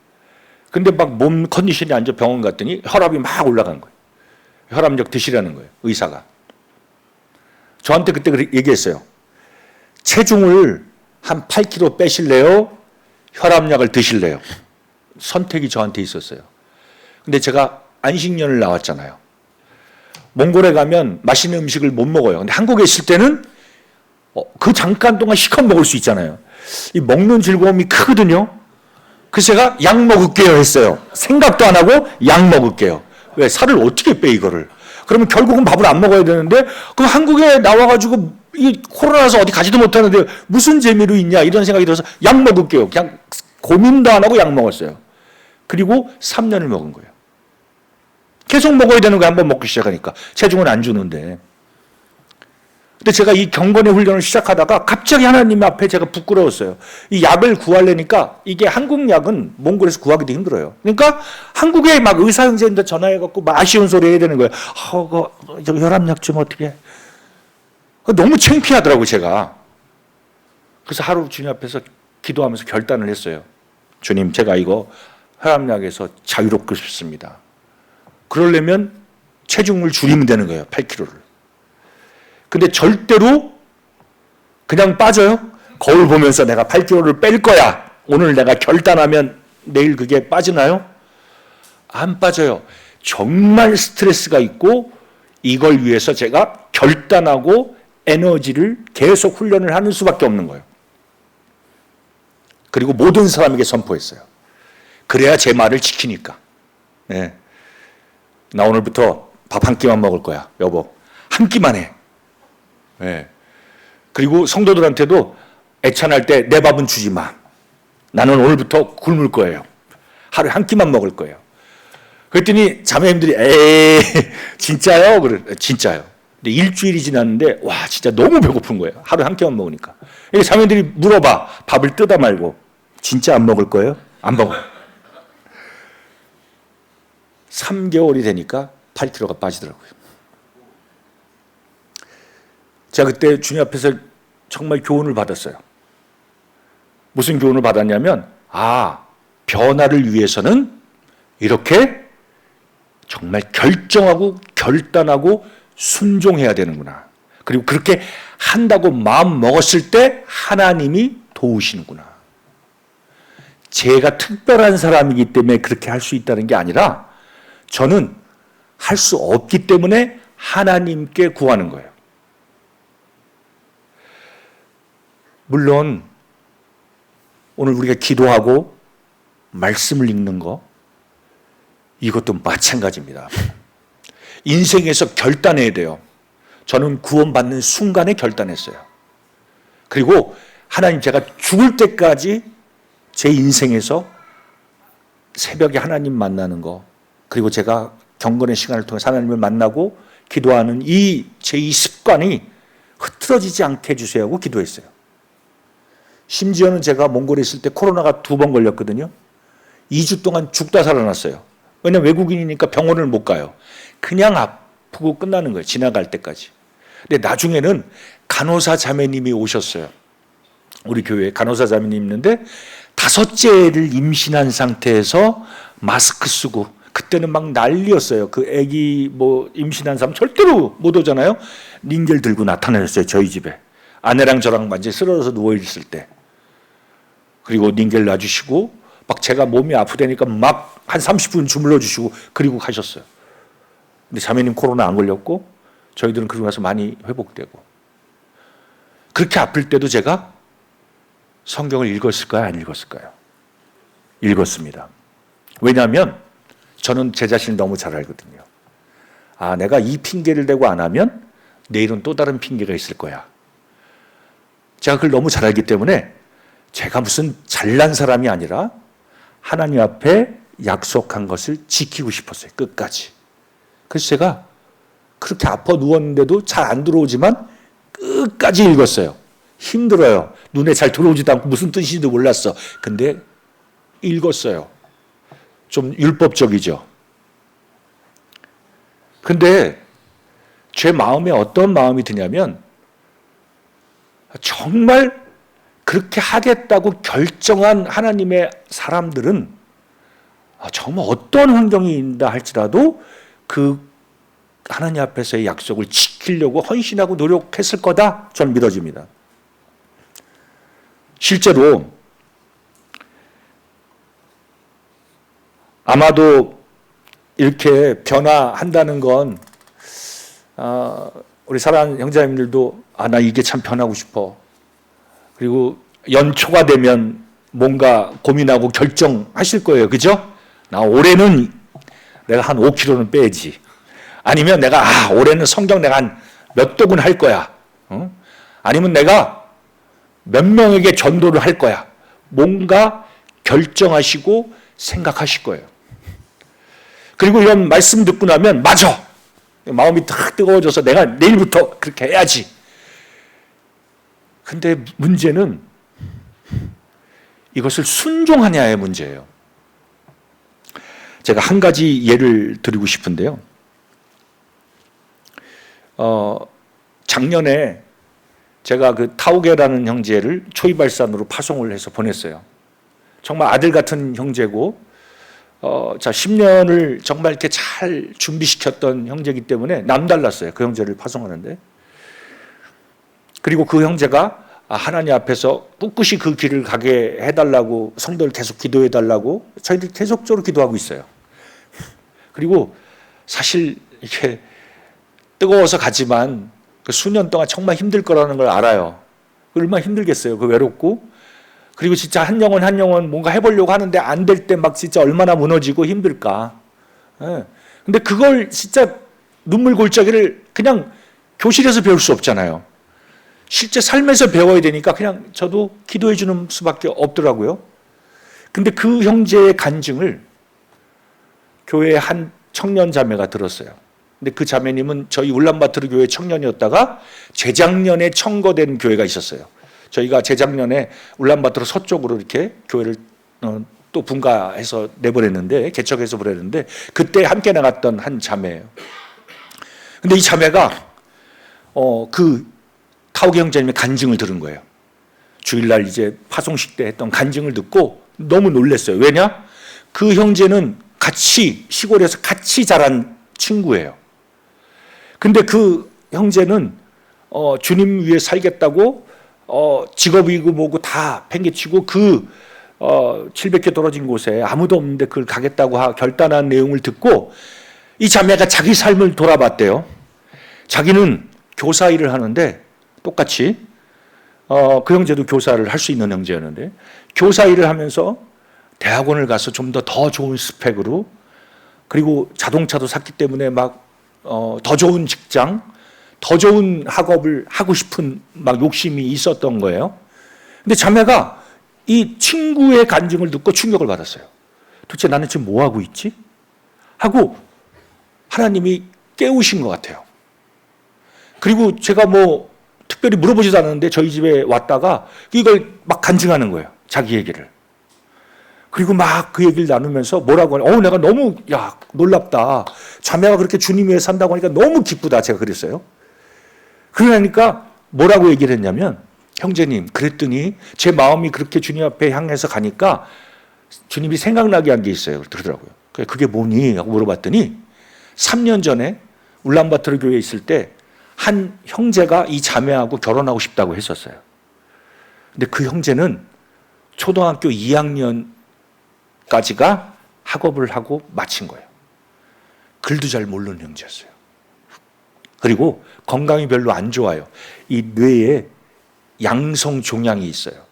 Speaker 1: 근데 막 몸 컨디션이 안 좋아 병원 갔더니 혈압이 막 올라간 거예요. 혈압약 드시라는 거예요, 의사가. 저한테 그때 얘기했어요. 체중을 한 8kg 빼실래요? 혈압약을 드실래요? 선택이 저한테 있었어요. 근데 제가 안식년을 나왔잖아요. 몽골에 가면 맛있는 음식을 못 먹어요. 근데 한국에 있을 때는 그 잠깐 동안 시컷 먹을 수 있잖아요. 이 먹는 즐거움이 크거든요. 그래서 제가 약 먹을게요 했어요. 생각도 안 하고 약 먹을게요. 왜? 살을 어떻게 빼 이거를. 그러면 결국은 밥을 안 먹어야 되는데 그럼 한국에 나와가지고 이 코로나라서 어디 가지도 못하는데 무슨 재미로 있냐 이런 생각이 들어서 약 먹을게요. 그냥 고민도 안 하고 약 먹었어요. 그리고 3년을 먹은 거예요. 계속 먹어야 되는 거예요. 한번 먹기 시작하니까. 체중은 안 주는데. 근데 제가 이 경건의 훈련을 시작하다가 갑자기 하나님 앞에 제가 부끄러웠어요. 이 약을 구하려니까 이게 한국 약은 몽골에서 구하기도 힘들어요. 그러니까 한국에 막 의사 형제인데 전화해갖고 막 아쉬운 소리 해야 되는 거예요. 저 혈압약 좀 어떻게. 너무 창피하더라고요, 제가. 그래서 하루 주님 앞에서 기도하면서 결단을 했어요. 주님, 제가 이거 혈압약에서 자유롭고 싶습니다. 그러려면 체중을 줄이면 되는 거예요, 8kg를. 근데 절대로 그냥 빠져요. 거울 보면서 내가 8kg를 뺄 거야. 오늘 내가 결단하면 내일 그게 빠지나요? 안 빠져요. 정말 스트레스가 있고 이걸 위해서 제가 결단하고 에너지를 계속 훈련을 하는 수밖에 없는 거예요. 그리고 모든 사람에게 선포했어요. 그래야 제 말을 지키니까. 네. 나 오늘부터 밥 한 끼만 먹을 거야, 여보. 한 끼만 해. 네. 그리고 성도들한테도 애찬할 때 내 밥은 주지 마. 나는 오늘부터 굶을 거예요. 하루에 한 끼만 먹을 거예요. 그랬더니 자매님들이 에이 진짜요? 그래 진짜요. 근데 일주일이 지났는데 와 진짜 너무 배고픈 거예요. 하루에 한 끼만 먹으니까. 자매들이 물어봐. 밥을 뜯어 말고 진짜 안 먹을 거예요? 안 먹어요. 3개월이 되니까 8kg가 빠지더라고요. 제가 그때 주님 앞에서 정말 교훈을 받았어요. 무슨 교훈을 받았냐면 변화를 위해서는 이렇게 정말 결정하고 결단하고 순종해야 되는구나. 그리고 그렇게 한다고 마음 먹었을 때 하나님이 도우시는구나. 제가 특별한 사람이기 때문에 그렇게 할 수 있다는 게 아니라 저는 할 수 없기 때문에 하나님께 구하는 거예요. 물론 오늘 우리가 기도하고 말씀을 읽는 거 이것도 마찬가지입니다. 인생에서 결단해야 돼요. 저는 구원받는 순간에 결단했어요. 그리고 하나님 제가 죽을 때까지 제 인생에서 새벽에 하나님 만나는 거 그리고 제가 경건의 시간을 통해 하나님을 만나고 기도하는 제 이 습관이 흐트러지지 않게 해주세요 하고 기도했어요. 심지어는 제가 몽골에 있을 때 코로나가 2번 걸렸거든요. 2주 동안 죽다 살아났어요. 왜냐면 외국인이니까 병원을 못 가요. 그냥 아프고 끝나는 거예요. 지나갈 때까지. 근데 나중에는 간호사 자매님이 오셨어요. 우리 교회에 간호사 자매님 있는데 5째를 임신한 상태에서 마스크 쓰고 그때는 막 난리였어요. 그 아기 임신한 사람 절대로 못 오잖아요. 링겔 들고 나타나셨어요. 저희 집에. 아내랑 저랑 완전히 쓰러져서 누워있을 때. 그리고 링겔 놔주시고 막 제가 몸이 아프다니까 막 한 30분 주물러 주시고 그리고 가셨어요. 근데 자매님 코로나 안 걸렸고 저희들은 그러고 나서 많이 회복되고 그렇게 아플 때도 제가 성경을 읽었을까요? 안 읽었을까요? 읽었습니다. 왜냐하면 저는 제 자신을 너무 잘 알거든요. 내가 이 핑계를 대고 안 하면 내일은 또 다른 핑계가 있을 거야. 제가 그걸 너무 잘 알기 때문에 제가 무슨 잘난 사람이 아니라 하나님 앞에 약속한 것을 지키고 싶었어요. 끝까지. 그래서 제가 그렇게 아파 누웠는데도 잘 안 들어오지만 끝까지 읽었어요. 힘들어요. 눈에 잘 들어오지도 않고 무슨 뜻인지도 몰랐어. 근데 읽었어요. 좀 율법적이죠. 근데 제 마음에 어떤 마음이 드냐면 정말 그렇게 하겠다고 결정한 하나님의 사람들은 정말 어떤 환경이 있다 할지라도 그 하나님 앞에서의 약속을 지키려고 헌신하고 노력했을 거다 저는 믿어집니다. 실제로 아마도 이렇게 변화한다는 건 우리 사랑하는 형제님들도 나 이게 참 변하고 싶어. 그리고 연초가 되면 뭔가 고민하고 결정하실 거예요. 그죠? 나 올해는 내가 한 5kg는 빼야지. 아니면 내가 올해는 성경 내가 한 몇 독은 할 거야. 아니면 내가 몇 명에게 전도를 할 거야. 뭔가 결정하시고 생각하실 거예요. 그리고 이런 말씀 듣고 나면 맞아. 마음이 탁 뜨거워져서 내가 내일부터 그렇게 해야지. 근데 문제는 이것을 순종하냐의 문제예요. 제가 한 가지 예를 드리고 싶은데요. 작년에 제가 그 타오게라는 형제를 초이발산으로 파송을 해서 보냈어요. 정말 아들 같은 형제고, 10년을 정말 이렇게 잘 준비시켰던 형제이기 때문에 남달랐어요. 그 형제를 파송하는데. 그리고 그 형제가 하나님 앞에서 꿋꿋이 그 길을 가게 해달라고 성도를 계속 기도해달라고 저희들 계속적으로 기도하고 있어요. 그리고 사실 이게 뜨거워서 가지만 그 수년 동안 정말 힘들 거라는 걸 알아요. 얼마나 힘들겠어요. 그 외롭고. 그리고 진짜 한 영혼 뭔가 해보려고 하는데 안 될 때 막 진짜 얼마나 무너지고 힘들까. 근데 그걸 진짜 눈물 골짜기를 그냥 교실에서 배울 수 없잖아요. 실제 삶에서 배워야 되니까 그냥 저도 기도해 주는 수밖에 없더라고요. 근데 그 형제의 간증을 교회의 한 청년 자매가 들었어요. 근데 그 자매님은 저희 울란바토르 교회 청년이었다가 재작년에 청거된 교회가 있었어요. 저희가 재작년에 울란바토르 서쪽으로 이렇게 교회를 또 분가해서 내보냈는데, 개척해서 보냈는데, 그때 함께 나갔던 한 자매예요. 근데 이 자매가 그 타오게 형제님의 간증을 들은 거예요. 주일날 이제 파송식 때 했던 간증을 듣고 너무 놀랐어요. 왜냐? 그 형제는 같이 시골에서 같이 자란 친구예요. 근데 그 형제는 주님 위해 살겠다고 직업이고 뭐고 다 팽개치고 그 700개 떨어진 곳에 아무도 없는데 그걸 가겠다고 결단한 내용을 듣고 이 자매가 자기 삶을 돌아봤대요. 자기는 교사 일을 하는데 똑같이 그 형제도 교사를 할 수 있는 형제였는데 교사 일을 하면서 대학원을 가서 좀 더 좋은 스펙으로, 그리고 자동차도 샀기 때문에 막 더 좋은 직장, 더 좋은 학업을 하고 싶은 막 욕심이 있었던 거예요. 근데 자매가 이 친구의 간증을 듣고 충격을 받았어요. 도대체 나는 지금 뭐 하고 있지? 하고 하나님이 깨우신 것 같아요. 그리고 제가 뭐 특별히 물어보지도 않았는데 저희 집에 왔다가 이걸 막 간증하는 거예요. 자기 얘기를. 그리고 막 그 얘기를 나누면서 뭐라고 하냐. 내가 너무 놀랍다. 자매가 그렇게 주님 위해 산다고 하니까 너무 기쁘다. 제가 그랬어요. 그러니까 뭐라고 얘기를 했냐면, 형제님, 그랬더니 제 마음이 그렇게 주님 앞에 향해서 가니까 주님이 생각나게 한 게 있어요. 그러더라고요. 그게 뭐니? 하고 물어봤더니 3년 전에 울란바토르 교회에 있을 때 한 형제가 이 자매하고 결혼하고 싶다고 했었어요. 근데 그 형제는 초등학교 2학년까지가 학업을 하고 마친 거예요. 글도 잘 모르는 형제였어요. 그리고 건강이 별로 안 좋아요. 이 뇌에 양성 종양이 있어요.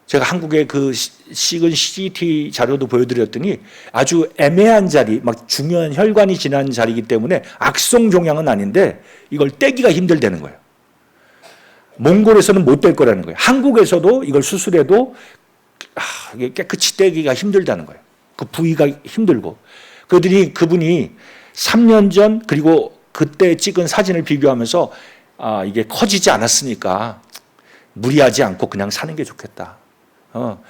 Speaker 1: 제가 한국의 그 식은 CT 자료도 보여드렸더니 아주 애매한 자리, 막 중요한 혈관이 지난 자리이기 때문에 악성 종양은 아닌데 이걸 떼기가 힘들다는 거예요. 몽골에서는 못 뗄 거라는 거예요. 한국에서도 이걸 수술해도 깨끗이 떼기가 힘들다는 거예요. 그 부위가 힘들고. 그분이 3년 전 그리고 그때 찍은 사진을 비교하면서 이게 커지지 않았으니까 무리하지 않고 그냥 사는 게 좋겠다.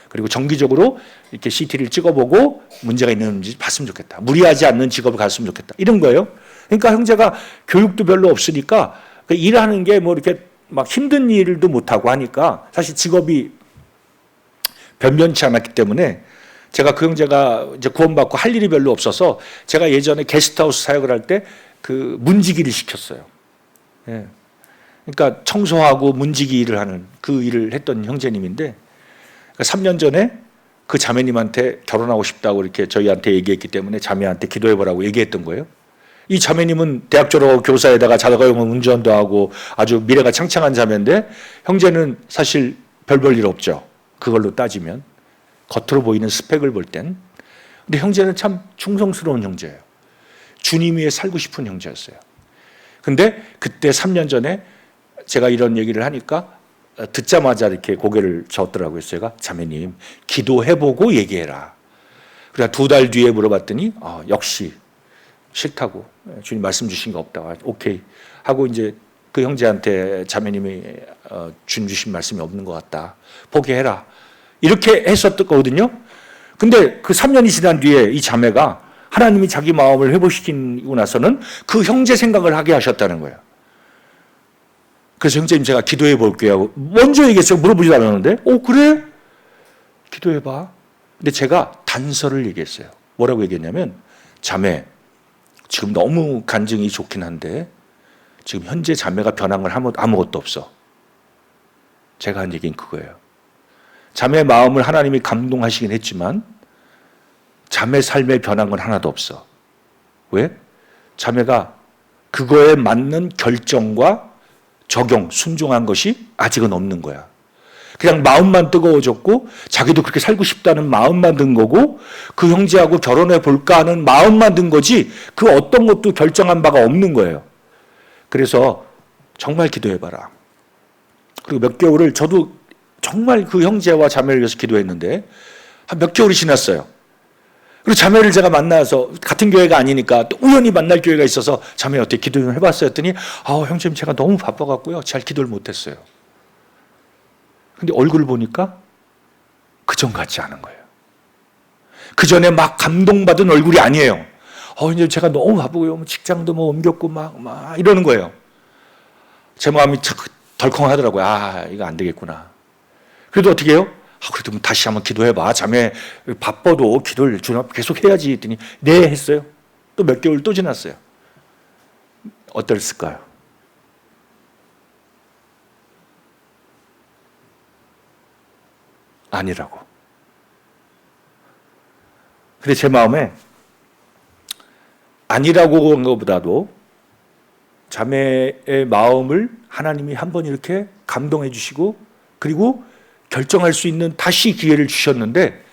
Speaker 1: 그리고 정기적으로 이렇게 CT를 찍어보고 문제가 있는지 봤으면 좋겠다. 무리하지 않는 직업을 갔으면 좋겠다. 이런 거예요. 그러니까 형제가 교육도 별로 없으니까 일하는 게 뭐 이렇게 막 힘든 일도 못하고 하니까 사실 직업이 변변치 않았기 때문에 제가 그 형제가 이제 구원받고 할 일이 별로 없어서 제가 예전에 게스트하우스 사역을 할 때 그 문지기를 시켰어요. 예. 그러니까 청소하고 문지기 일을 하는 그 일을 했던 형제님인데 3년 전에 그 자매님한테 결혼하고 싶다고 이렇게 저희한테 얘기했기 때문에 자매한테 기도해보라고 얘기했던 거예요. 이 자매님은 대학 졸업하고 교사에다가 자가용 운전도 하고 아주 미래가 창창한 자매인데 형제는 사실 별 볼 일 없죠. 그걸로 따지면. 겉으로 보이는 스펙을 볼 땐. 근데 형제는 참 충성스러운 형제예요. 주님 위에 살고 싶은 형제였어요. 근데 그때 3년 전에 제가 이런 얘기를 하니까 듣자마자 이렇게 고개를 저었더라고요. 제가 자매님 기도해보고 얘기해라. 그래서 2달 뒤에 물어봤더니 역시 싫다고 주님 말씀 주신 거 없다고 오케이 하고 이제 그 형제한테 자매님이 주님 주신 말씀이 없는 것 같다. 포기해라. 이렇게 했었거든요. 근데 그 3년이 지난 뒤에 이 자매가 하나님이 자기 마음을 회복시키고 나서는 그 형제 생각을 하게 하셨다는 거예요. 그래서 형제님 제가 기도해 볼게요 하고 먼저 얘기했어요. 물어보지도 않았는데 그래? 기도해봐. 근데 제가 단서를 얘기했어요. 뭐라고 얘기했냐면 자매 지금 너무 간증이 좋긴 한데 지금 현재 자매가 변한 건 아무것도 없어. 제가 한 얘기는 그거예요. 자매 마음을 하나님이 감동하시긴 했지만 자매 삶에 변한 건 하나도 없어. 왜? 자매가 그거에 맞는 결정과 적용, 순종한 것이 아직은 없는 거야. 그냥 마음만 뜨거워졌고 자기도 그렇게 살고 싶다는 마음만 든 거고 그 형제하고 결혼해 볼까 하는 마음만 든 거지 그 어떤 것도 결정한 바가 없는 거예요. 그래서 정말 기도해봐라. 그리고 몇 개월을 저도 정말 그 형제와 자매를 위해서 기도했는데 한 몇 개월이 지났어요. 그리고 자매를 제가 만나서 같은 교회가 아니니까 또 우연히 만날 교회가 있어서 자매 어떻게 기도 좀 해봤어요 했더니 형제님 제가 너무 바빠갖고요 잘 기도를 못했어요. 근데 얼굴 보니까 그전 같지 않은 거예요. 그 전에 막 감동받은 얼굴이 아니에요. 이제 제가 너무 바쁘고요 직장도 뭐 옮겼고 막 이러는 거예요. 제 마음이 자꾸 덜컹하더라고요. 이거 안 되겠구나. 그래도 어떻게 해요? 그래도 다시 한번 기도해봐. 자매 바빠도 기도를 주님 앞에 계속 해야지 했더니 네 했어요. 또 몇 개월 또 지났어요. 어땠을까요? 아니라고. 근데 제 마음에 아니라고 한 것보다도 자매의 마음을 하나님이 한번 이렇게 감동해 주시고 그리고 결정할 수 있는 다시 기회를 주셨는데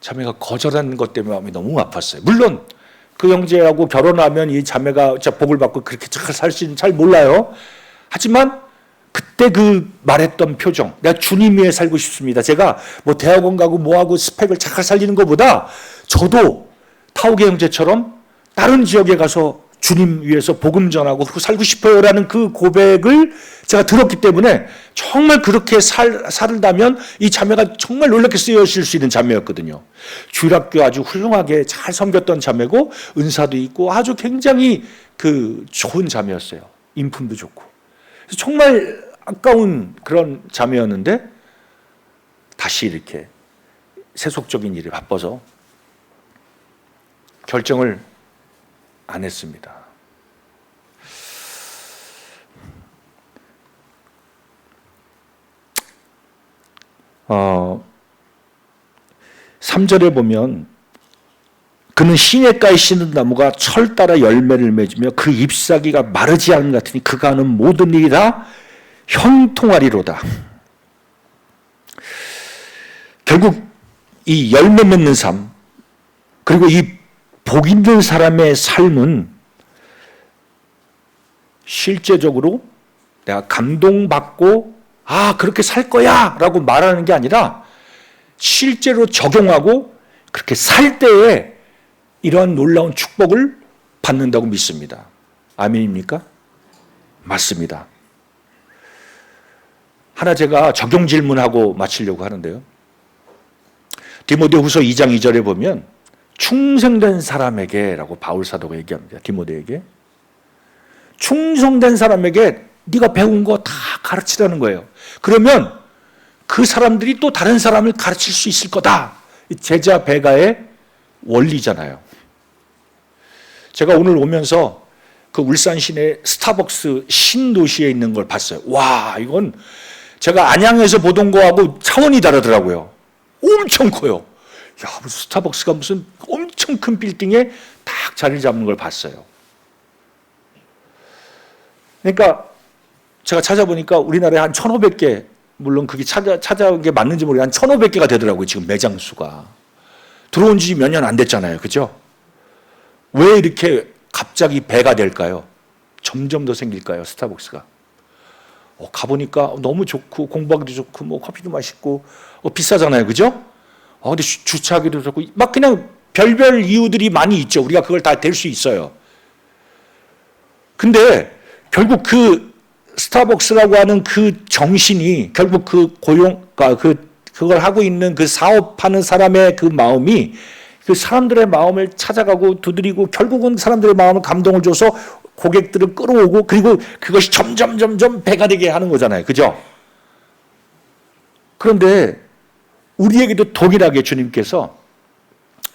Speaker 1: 자매가 거절한 것 때문에 마음이 너무 아팠어요. 물론 그 형제하고 결혼하면 이 자매가 복을 받고 그렇게 잘 살지는 잘 몰라요. 하지만 그때 그 말했던 표정, 내가 주님 위해 살고 싶습니다. 제가 뭐 대학원 가고 뭐하고 스펙을 잘 살리는 것보다 저도 타오게 형제처럼 다른 지역에 가서 주님 위해서 복음 전하고 그리고 살고 싶어요라는 그 고백을 제가 들었기 때문에 정말 그렇게 살다면 이 자매가 정말 놀랍게 쓰여질 수 있는 자매였거든요. 주일학교 아주 훌륭하게 잘 섬겼던 자매고 은사도 있고 아주 굉장히 그 좋은 자매였어요. 인품도 좋고. 그래서 정말 아까운 그런 자매였는데 다시 이렇게 세속적인 일에 바빠서 결정을 안 했습니다. 3절에 보면 그는 시냇가에 심은 나무가 철 따라 열매를 맺으며 그 잎사귀가 마르지 않은 것 같으니 그가 하는 모든 일이 다 형통하리로다. 결국 이 열매 맺는 삶 그리고 이 복 있는 사람의 삶은 실제적으로 내가 감동받고 그렇게 살 거야 라고 말하는 게 아니라 실제로 적용하고 그렇게 살 때에 이러한 놀라운 축복을 받는다고 믿습니다. 아멘입니까? 맞습니다. 하나 제가 적용 질문하고 마치려고 하는데요. 디모데후서 2장 2절에 보면 충성된 사람에게 라고 바울 사도가 얘기합니다. 디모데에게. 충성된 사람에게 네가 배운 거 다 가르치라는 거예요. 그러면 그 사람들이 또 다른 사람을 가르칠 수 있을 거다. 제자 배가의 원리잖아요. 제가 오늘 오면서 그 울산 시내 스타벅스 신도시에 있는 걸 봤어요. 와, 이건 제가 안양에서 보던 거하고 차원이 다르더라고요. 엄청 커요. 야, 무슨 스타벅스가 무슨 엄청 큰 빌딩에 딱 자리를 잡는 걸 봤어요. 그러니까 제가 찾아보니까 우리나라에 한 1,500개, 물론 그게 찾아온 게 맞는지 모르겠는데 한 1,500개가 되더라고요. 지금 매장 수가. 들어온 지 몇 년 안 됐잖아요. 그죠? 왜 이렇게 갑자기 배가 될까요? 점점 더 생길까요? 스타벅스가. 가보니까 너무 좋고 공부하기도 좋고 뭐 커피도 맛있고 비싸잖아요. 그죠? 근데 주차하기도 좋고 막 그냥 별별 이유들이 많이 있죠. 우리가 그걸 다 될 수 있어요. 근데 결국 그 스타벅스라고 하는 그 정신이 결국 그걸 하고 있는 그 사업하는 사람의 그 마음이 그 사람들의 마음을 찾아가고 두드리고 결국은 사람들의 마음을 감동을 줘서 고객들을 끌어오고 그리고 그것이 점점 배가 되게 하는 거잖아요. 그죠? 그런데 우리에게도 동일하게 주님께서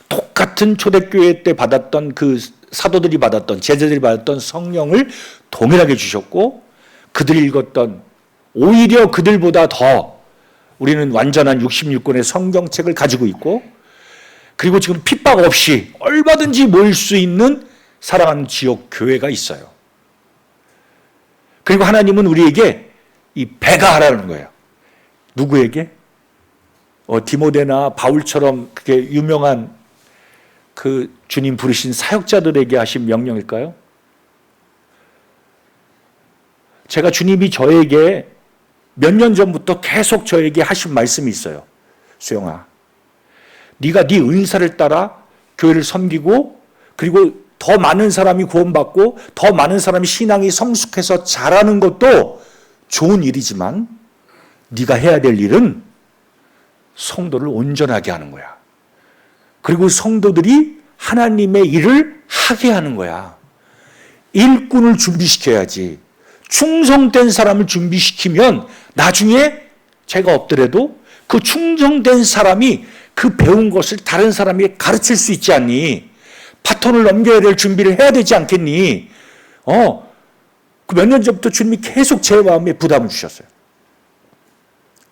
Speaker 1: 똑같은 초대교회 때 받았던 그 사도들이 받았던 제자들이 받았던 성령을 동일하게 주셨고 그들이 읽었던 오히려 그들보다 더 우리는 완전한 66권의 성경책을 가지고 있고 그리고 지금 핍박 없이 얼마든지 모일 수 있는 사랑하는 지역 교회가 있어요. 그리고 하나님은 우리에게 이 배가 하라는 거예요. 누구에게? 디모데나 바울처럼 그게 유명한 그 주님 부르신 사역자들에게 하신 명령일까요? 제가 주님이 저에게 몇 년 전부터 계속 저에게 하신 말씀이 있어요. 수영아, 네가 네 은사를 따라 교회를 섬기고 그리고 더 많은 사람이 구원받고 더 많은 사람이 신앙이 성숙해서 자라는 것도 좋은 일이지만 네가 해야 될 일은 성도를 온전하게 하는 거야. 그리고 성도들이 하나님의 일을 하게 하는 거야. 일꾼을 준비시켜야지. 충성된 사람을 준비시키면 나중에 제가 없더라도 그 충성된 사람이 그 배운 것을 다른 사람에게 가르칠 수 있지 않니? 바톤을 넘겨야 될 준비를 해야 되지 않겠니? 그 몇 년 전부터 주님이 계속 제 마음에 부담을 주셨어요.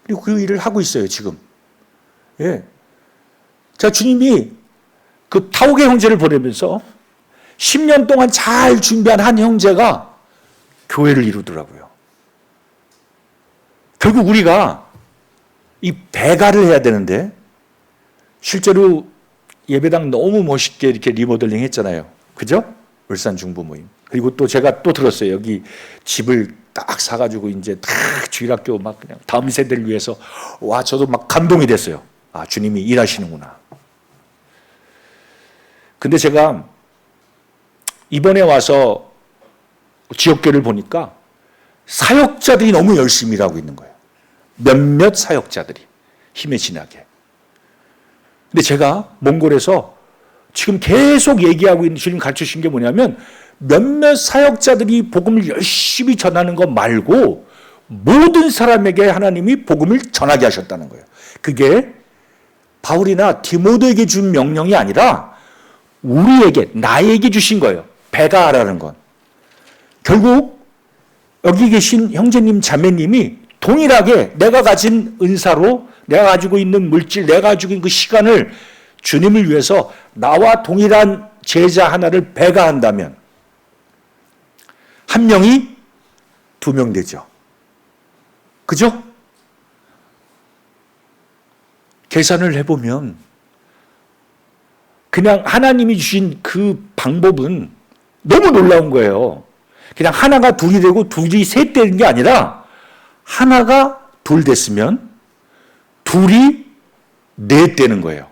Speaker 1: 그리고 그 일을 하고 있어요, 지금. 예. 자, 주님이 그 타옥의 형제를 보내면서 10년 동안 잘 준비한 한 형제가 교회를 이루더라고요. 결국 우리가 이 배가를 해야 되는데 실제로 예배당 너무 멋있게 이렇게 리모델링 했잖아요. 그죠? 울산 중부 모임. 그리고 또 제가 또 들었어요. 여기 집을 딱 사가지고 이제 다 주일학교 막 그냥 다음 세대를 위해서 와, 저도 막 감동이 됐어요. 아, 주님이 일하시는구나. 근데 제가 이번에 와서 지역교회를 보니까 사역자들이 너무 열심히 일하고 있는 거예요. 몇몇 사역자들이 힘에 진하게. 근데 제가 몽골에서 지금 계속 얘기하고 있는 주님 가르쳐 주신 게 뭐냐면 몇몇 사역자들이 복음을 열심히 전하는 것 말고 모든 사람에게 하나님이 복음을 전하게 하셨다는 거예요. 그게 바울이나 디모데에게 준 명령이 아니라 우리에게, 나에게 주신 거예요. 배가 하라는 건. 결국 여기 계신 형제님, 자매님이 동일하게 내가 가진 은사로 내가 가지고 있는 물질, 내가 가지고 있는 그 시간을 주님을 위해서 나와 동일한 제자 하나를 배가한다면 한 명이 2명 되죠. 그죠? 계산을 해보면 그냥 하나님이 주신 그 방법은 너무 놀라운 거예요. 그냥 하나가 둘이 되고 둘이 셋 되는 게 아니라 하나가 둘 됐으면 둘이 넷 되는 거예요.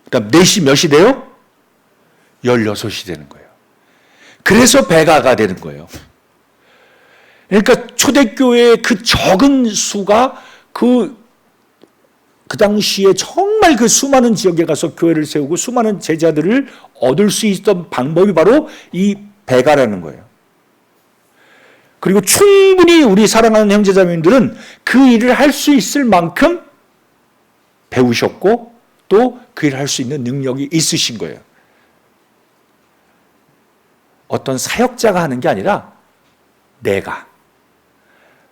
Speaker 1: 그다음 넷이 몇이 돼요? 16이 되는 거예요. 그래서 배가가 되는 거예요. 그러니까 초대교회의 그 적은 수가 그 당시에 정말 그 수많은 지역에 가서 교회를 세우고 수많은 제자들을 얻을 수 있었던 방법이 바로 이 배가라는 거예요. 그리고 충분히 우리 사랑하는 형제자매님들은 그 일을 할 수 있을 만큼 배우셨고 또 그 일을 할 수 있는 능력이 있으신 거예요. 어떤 사역자가 하는 게 아니라 내가.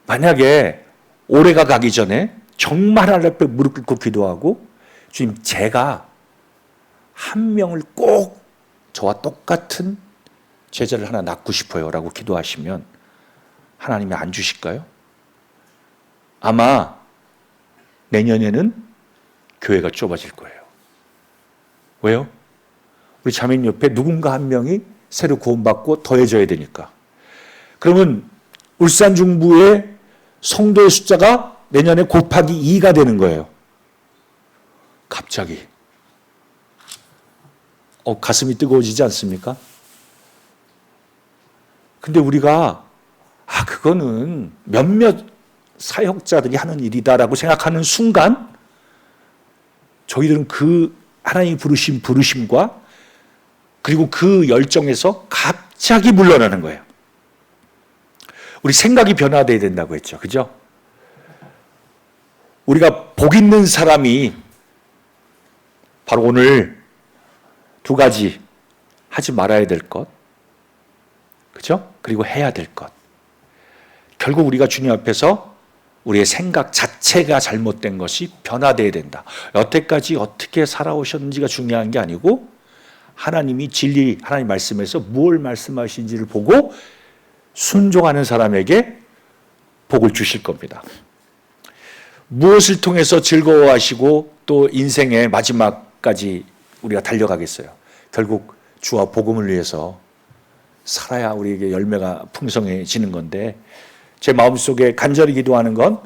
Speaker 1: 만약에 올해가 가기 전에 정말 하나님 앞에 무릎 꿇고 기도하고 주님, 제가 한 명을 꼭 저와 똑같은 제자를 하나 낳고 싶어요 라고 기도하시면 하나님이 안 주실까요? 아마 내년에는 교회가 좁아질 거예요. 왜요? 우리 자매님 옆에 누군가 한 명이 새로 구원받고 더해져야 되니까. 그러면 울산 중부의 성도의 숫자가 내년에 곱하기 2가 되는 거예요. 갑자기. 가슴이 뜨거워지지 않습니까? 근데 우리가 그거는 몇몇 사역자들이 하는 일이다라고 생각하는 순간 저희들은 그 하나님이 부르신 부르심과 그리고 그 열정에서 갑자기 물러나는 거예요. 우리 생각이 변화되어야 된다고 했죠. 그죠? 우리가 복 있는 사람이 바로 오늘 두 가지 하지 말아야 될 것, 그죠? 그리고 해야 될 것. 결국 우리가 주님 앞에서 우리의 생각 자체가 잘못된 것이 변화되어야 된다. 여태까지 어떻게 살아오셨는지가 중요한 게 아니고 하나님이 진리, 하나님 말씀에서 무엇을 말씀하신지를 보고 순종하는 사람에게 복을 주실 겁니다. 무엇을 통해서 즐거워하시고 또 인생의 마지막까지 우리가 달려가겠어요. 결국 주와 복음을 위해서 살아야 우리에게 열매가 풍성해지는 건데 제 마음속에 간절히 기도하는 건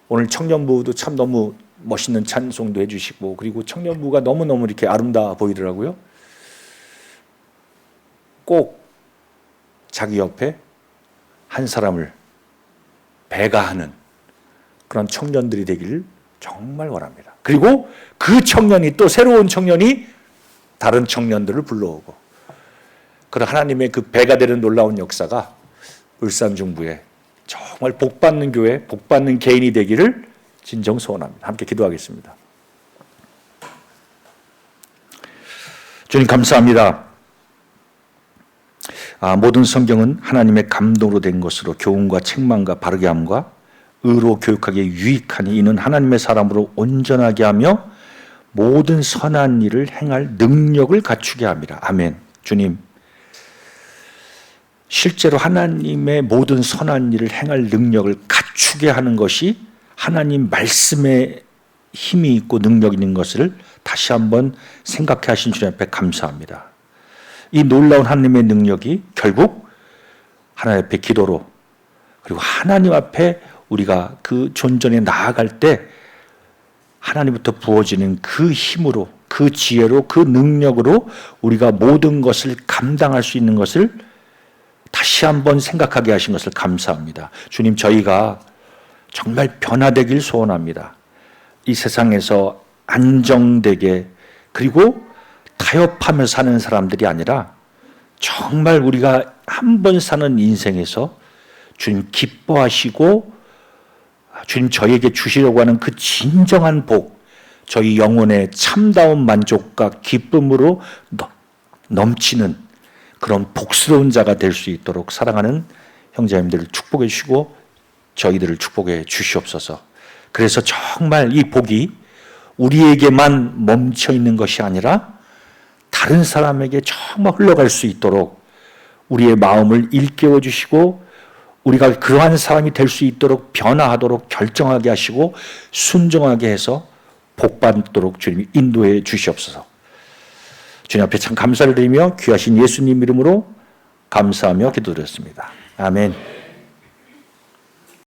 Speaker 1: 오늘 청년부도 참 너무 멋있는 찬송도 해주시고 그리고 청년부가 너무너무 이렇게 아름다워 보이더라고요. 꼭 자기 옆에 한 사람을 배가하는 그런 청년들이 되기를 정말 원합니다. 그리고 그 청년이 또 새로운 청년이 다른 청년들을 불러오고 그런 하나님의 그 배가 되는 놀라운 역사가 울산 중부에 정말 복받는 교회, 복받는 개인이 되기를 진정 소원합니다. 함께 기도하겠습니다. 주님 감사합니다. 모든 성경은 하나님의 감동으로 된 것으로 교훈과 책망과 바르게 함과 의로 교육하기에 유익하니 이는 하나님의 사람으로 온전하게 하며 모든 선한 일을 행할 능력을 갖추게 합니다. 아멘. 주님, 실제로 하나님의 모든 선한 일을 행할 능력을 갖추게 하는 것이 하나님 말씀에 힘이 있고 능력이 있는 것을 다시 한번 생각해 하신 주님 앞에 감사합니다. 이 놀라운 하나님의 능력이 결국 하나님 앞에 기도로 그리고 하나님 앞에 우리가 그 존전에 나아갈 때 하나님부터 부어지는 그 힘으로 그 지혜로 그 능력으로 우리가 모든 것을 감당할 수 있는 것을 다시 한번 생각하게 하신 것을 감사합니다. 주님, 저희가 정말 변화되길 소원합니다. 이 세상에서 안정되게 그리고 타협하며 사는 사람들이 아니라 정말 우리가 한 번 사는 인생에서 주님 기뻐하시고 주님 저희에게 주시려고 하는 그 진정한 복, 저희 영혼의 참다운 만족과 기쁨으로 넘치는 그런 복스러운 자가 될 수 있도록 사랑하는 형제님들을 축복해 주시고 저희들을 축복해 주시옵소서. 그래서 정말 이 복이 우리에게만 멈춰 있는 것이 아니라 다른 사람에게 정말 흘러갈 수 있도록 우리의 마음을 일깨워 주시고 우리가 그러한 사람이 될 수 있도록 변화하도록 결정하게 하시고 순종하게 해서 복받도록 주님이 인도해 주시옵소서. 주님 앞에 참 감사를 드리며 귀하신 예수님 이름으로 감사하며 기도드렸습니다. 아멘.